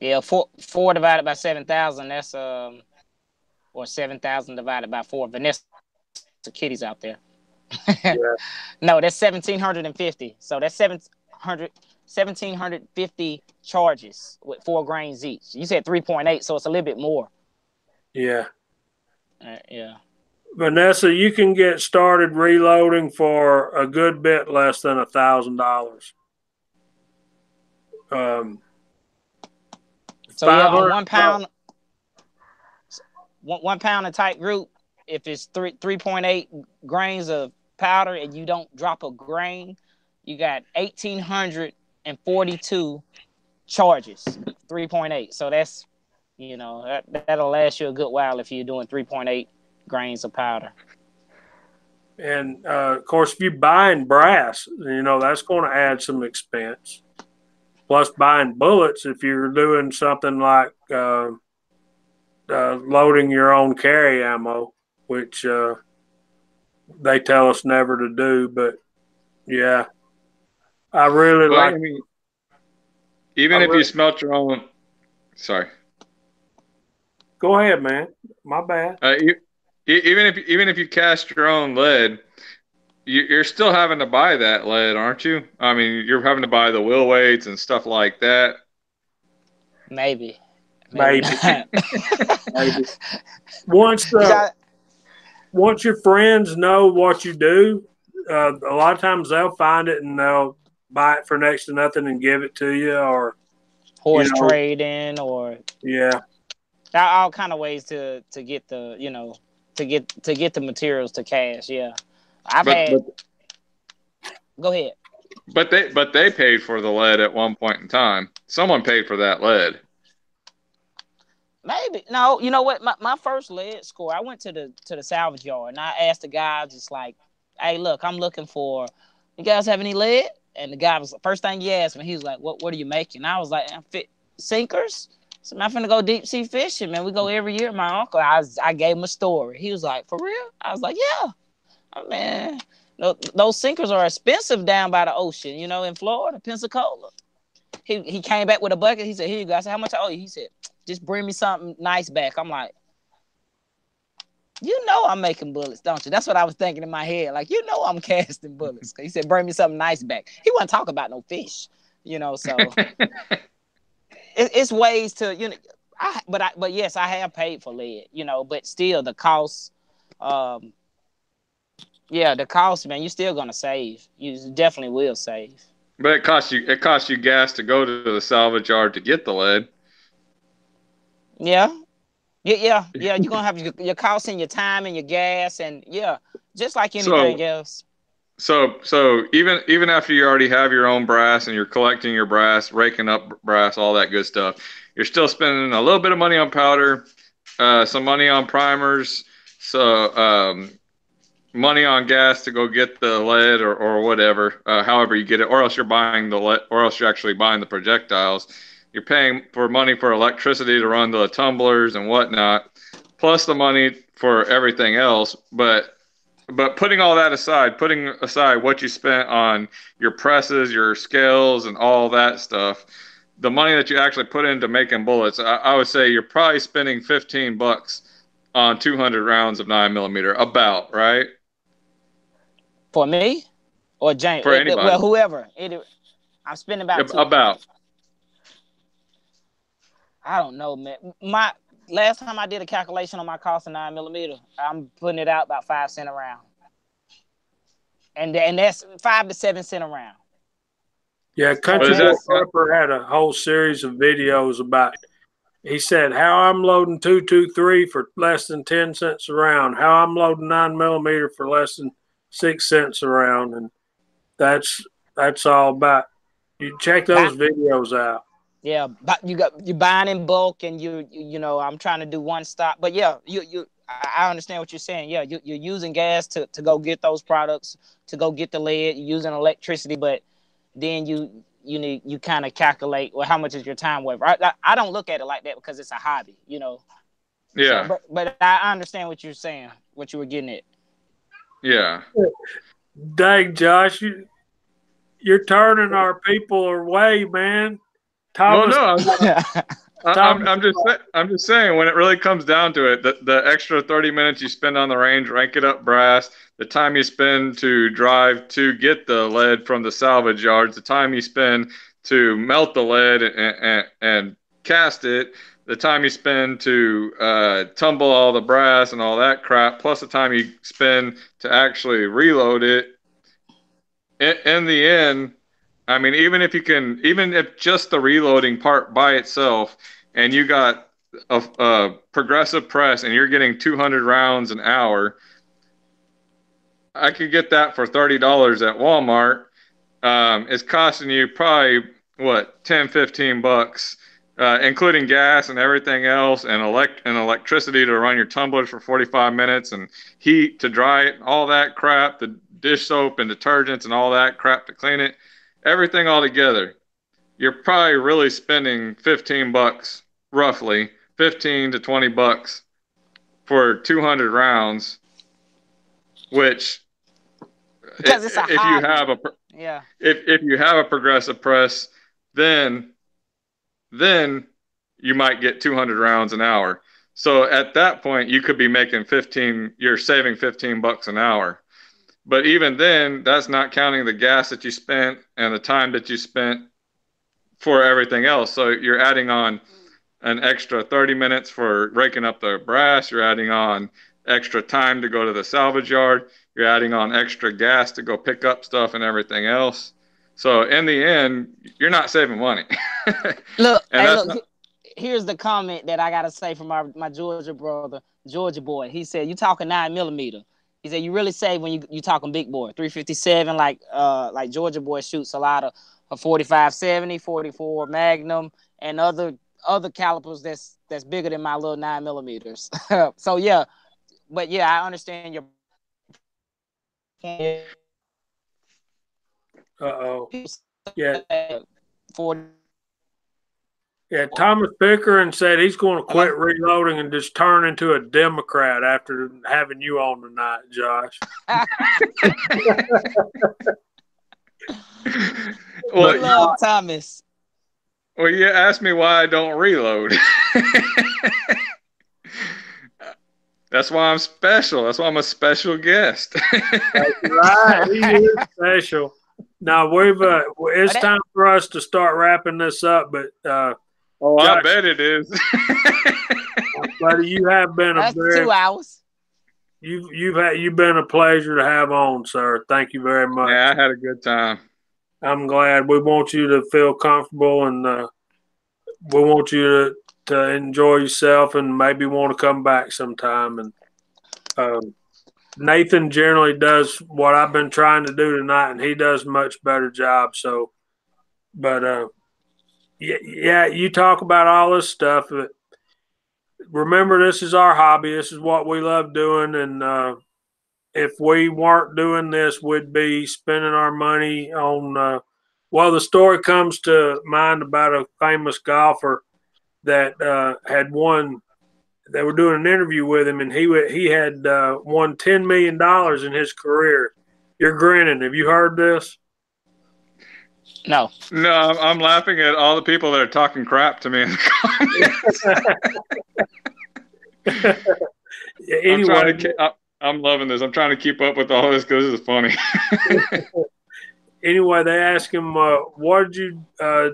yeah, four divided by 7,000. That's or 7,000 divided by 4. Vanessa Kitty's out there. Yeah. No, that's 1,750. So that's 1,750 charges with 4 grains each. You said 3.8, so it's a little bit more. Yeah. Yeah. Vanessa, you can get started reloading for a good bit less than $1,000. So yeah, on 1 pound, 1 pound of tight group, if it's 3.8 grains of powder and you don't drop a grain, you got 1,842 charges. 3.8. So that's, that'll last you a good while if you're doing 3.8 grains of powder. And of course, if you're buying brass, that's going to add some expense. Plus, buying bullets, if you're doing something like loading your own carry ammo, which they tell us never to do. But yeah, I really like. I mean, even if you smelt your own. Sorry. Go ahead, man. My bad. Even if you cast your own lead, you're still having to buy that lead, aren't you? I mean, you're having to buy the wheel weights and stuff like that. Maybe. Maybe. Once your friends know what you do, a lot of times they'll find it and they'll buy it for next to nothing and give it to you, or horse trading, or all kind of ways to get the to get the materials to cash. Yeah, Go ahead. But they paid for the lead at one point in time. Someone paid for that lead. Maybe. No, you know what? My first lead score, I went to the salvage yard and I asked the guy, just like, hey, look, I'm looking for, you guys have any lead? And the guy was, first thing he asked me, he was like, what are you making? I was like, sinkers? So I'm finna go deep sea fishing, man. We go every year. My uncle, I gave him a story. He was like, for real? I was like, yeah. Oh, man, those sinkers are expensive down by the ocean, in Florida, Pensacola. He came back with a bucket. He said, here you go. I said, how much I owe you? He said, just bring me something nice back. I'm like, I'm making bullets, don't you? That's what I was thinking in my head. Like, I'm casting bullets. He said, bring me something nice back. He wasn't talking about no fish, so it's ways to, but yes, I have paid for lead, but still the cost, the cost, man, you're still going to save. You definitely will save. But it costs you gas to go to the salvage yard to get the lead. Yeah. You're gonna have your costs and your time and your gas, and just like anything else. So even after you already have your own brass and you're collecting your brass, raking up brass, all that good stuff, you're still spending a little bit of money on powder, some money on primers, money on gas to go get the lead or whatever, however you get it, or else you're buying the lead, or else you're actually buying the projectiles. You're paying for money for electricity to run the tumblers and whatnot, plus the money for everything else. But putting all that aside, putting aside what you spent on your presses, your scales, and all that stuff, the money that you actually put into making bullets, I would say you're probably spending $15 on 200 rounds of 9mm, about, right? For me or James? For anybody. Well, whoever. I'm spending about about. I don't know, man. My last time I did a calculation on my cost of 9mm, I'm putting it out about 5 cents a round, and that's 5 to 7 cents a round. Yeah, Country Boy Prepper had a whole series of videos about. He said how I'm loading 223 for less than 10 cents a round, how I'm loading 9mm for less than 6 cents a round, and that's all about. You check those videos out. Yeah, but you're buying in bulk, and I'm trying to do one stop. But yeah, I understand what you're saying. Yeah, you're using gas to go get those products, to go get the lead. You're using electricity, but then you kind of calculate, well, how much is your time worth? I don't look at it like that because it's a hobby, Yeah. So, but I understand what you're saying, what you were getting at. Yeah. Dang, Josh, you're turning our people away, man. Thomas, I'm just saying, when it really comes down to it, the extra 30 minutes you spend on the range, rank it up brass, the time you spend to drive to get the lead from the salvage yards, the time you spend to melt the lead and cast it, the time you spend to tumble all the brass and all that crap, plus the time you spend to actually reload it. In the end, I mean, even if just the reloading part by itself, and you got a progressive press and you're getting 200 rounds an hour, I could get that for $30 at Walmart. It's costing you probably what, 10, 15 bucks, including gas and everything else, and electricity to run your tumblers for 45 minutes, and heat to dry it, all that crap, the dish soap and detergents and all that crap to clean it, everything all together. You're probably really spending 15 bucks, roughly 15 to 20 bucks for 200 rounds, which because it's a if hobby. you have a Yeah. if you have a progressive press, then you might get 200 rounds an hour. So at that point, you could be making 15. You're saving 15 bucks an hour. But even then, that's not counting the gas that you spent and the time that you spent for everything else. So you're adding on an extra 30 minutes for raking up the brass. You're adding on extra time to go to the salvage yard. You're adding on extra gas to go pick up stuff and everything else. So in the end, you're not saving money. Look, here's the comment that I gotta say from my Georgia brother, Georgia boy. He said, "You talking 9mm." He said, "You really save when you talking big boy, 357 like Georgia boy shoots a lot of 45-70, 44 Magnum, and other calibers that's bigger than my little 9mm." So yeah, but yeah, I understand your point. Yeah. 40. Yeah, Thomas Pickering said he's going to quit reloading and just turn into a Democrat after having you on tonight, Josh. Well, I love Thomas. Well, you asked me why I don't reload. That's why I'm special. That's why I'm a special guest. That's right. He is special. Now it's time for us to start wrapping this up, but Josh, I bet it is. Buddy, you have been That's 2 hours. You've been a pleasure to have on, sir. Thank you very much. Yeah, I had a good time. I'm glad. We want you to feel comfortable, and we want you to enjoy yourself, and maybe want to come back sometime. And Nathan generally does what I've been trying to do tonight, and he does a much better job. So, but yeah, you talk about all this stuff. But remember, this is our hobby. This is what we love doing, and if we weren't doing this, we'd be spending our money on. Well, the story comes to mind about a famous golfer that had won. They were doing an interview with him, and he had won $10 million in his career. You're grinning. Have you heard this? No. No, I'm laughing at all the people that are talking crap to me in the comments. Anyway, I'm loving this. I'm trying to keep up with all this because this is funny. Anyway, they asked him, what did you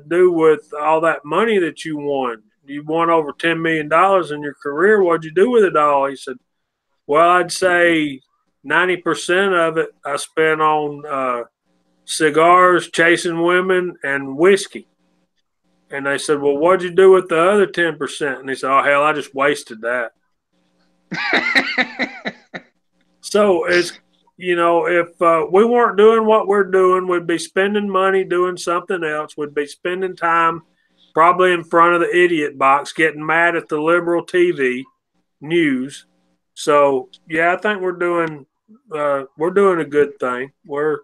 do with all that money that you won? You won over $10 million in your career. What'd you do with it all? He said, well, I'd say 90% of it I spent on cigars, chasing women, and whiskey. And they said, well, what'd you do with the other 10%? And he said, oh, hell, I just wasted that. So it's, if we weren't doing what we're doing, we'd be spending money doing something else. We'd be spending time probably in front of the idiot box, getting mad at the liberal TV news. So yeah, I think we're doing a good thing. We're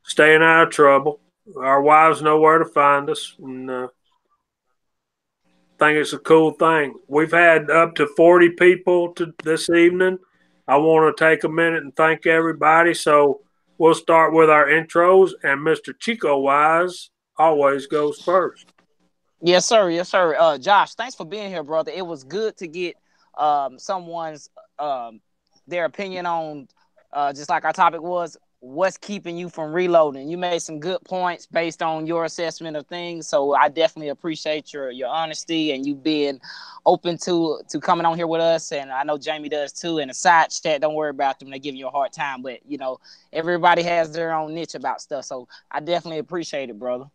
staying out of trouble. Our wives know where to find us, and I think it's a cool thing. We've had up to 40 people this evening. I want to take a minute and thank everybody. So we'll start with our intros, and Mr. Chico Wise always goes first. Yes, sir. Yes, sir. Josh, thanks for being here, brother. It was good to get someone's their opinion on just like our topic was, what's keeping you from reloading. You made some good points based on your assessment of things. So I definitely appreciate your honesty and you being open to coming on here with us. And I know Jamie does too. And the side chat, don't worry about them. They give you a hard time. But, you know, everybody has their own niche about stuff. So I definitely appreciate it, brother.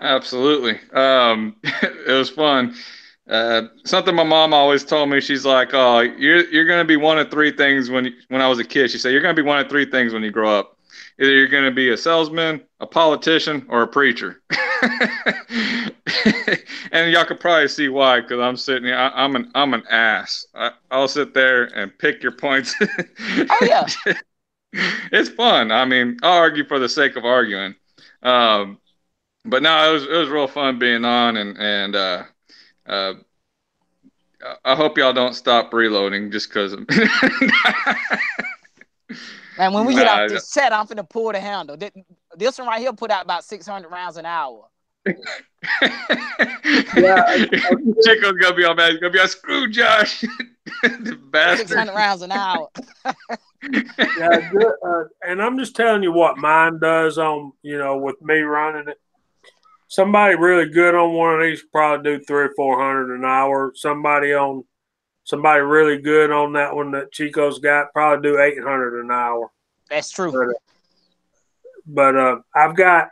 Absolutely. It was fun. Something my mom always told me. She's like, "Oh, you're gonna be one of three things when I was a kid." She said, "You're gonna be one of three things when you grow up. Either you're gonna be a salesman, a politician, or a preacher." And y'all could probably see why, because I'm sitting here. I'm an ass. I'll sit there and pick your points. Oh yeah. It's fun. I mean, I'll argue for the sake of arguing. But no, it was real fun being on, and I hope y'all don't stop reloading just because of. And when we get off this chat, I'm finna pull the handle. This one right here put out about 600 rounds an hour. Yeah, Chico's gonna be all mad. He's gonna be like, "Screw Josh, the bastard." 600 rounds an hour. Yeah, good. And I'm just telling you what mine does on, with me running it. Somebody really good on one of these probably do 300 or 400 an hour. Somebody really good on that one that Chico's got probably do 800 an hour. That's true. But I've got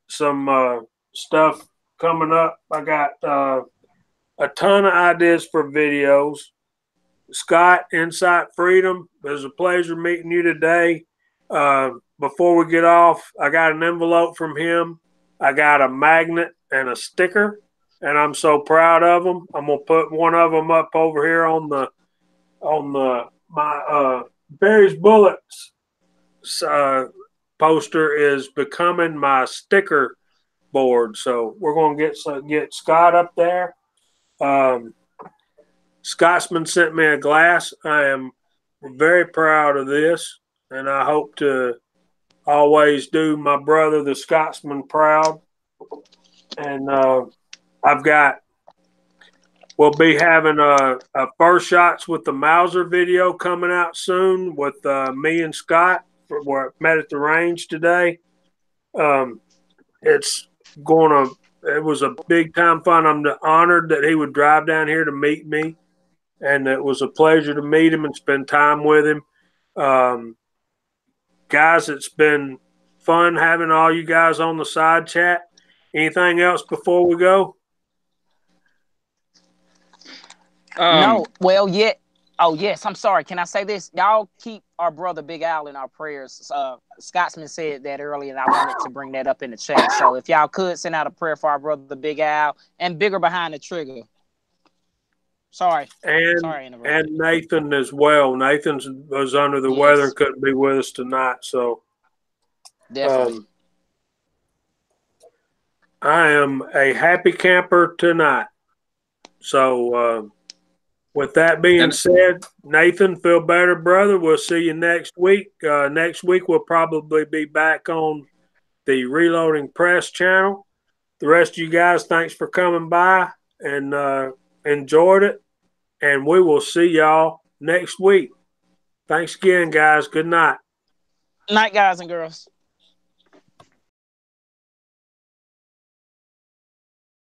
some stuff coming up. I got a ton of ideas for videos. Scott, Insight Freedom, it was a pleasure meeting you today. Before we get off, I got an envelope from him. I got a magnet and a sticker, and I'm so proud of them. I'm gonna put one of them up over here on my Barry's Bullets poster is becoming my sticker board. So we're gonna get Scott up there. Scotsman sent me a glass. I am very proud of this, and I hope to always do my brother, the Scotsman, proud. And we'll be having a first shots with the Mauser video coming out soon with me and Scott. We're met at the range today. It was a big time fun. I'm honored that he would drive down here to meet me. And it was a pleasure to meet him and spend time with him. Guys, it's been fun having all you guys on the side chat. Anything else before we go? No. Well, yeah. Oh, yes. I'm sorry. Can I say this? Y'all keep our brother Big Al in our prayers. Scotsman said that earlier, and I wanted to bring that up in the chat. So if y'all could send out a prayer for our brother Big Al and Bigger behind the trigger. Sorry. And Nathan as well. Nathan was under the weather and couldn't be with us tonight. So definitely. I am a happy camper tonight. So with that being said, Nathan, feel better, brother. We'll see you next week. Next week we'll probably be back on the Reloading Press channel. The rest of you guys, thanks for coming by and enjoyed it. And we will see y'all next week. Thanks again, guys. Good night. Night, guys and girls.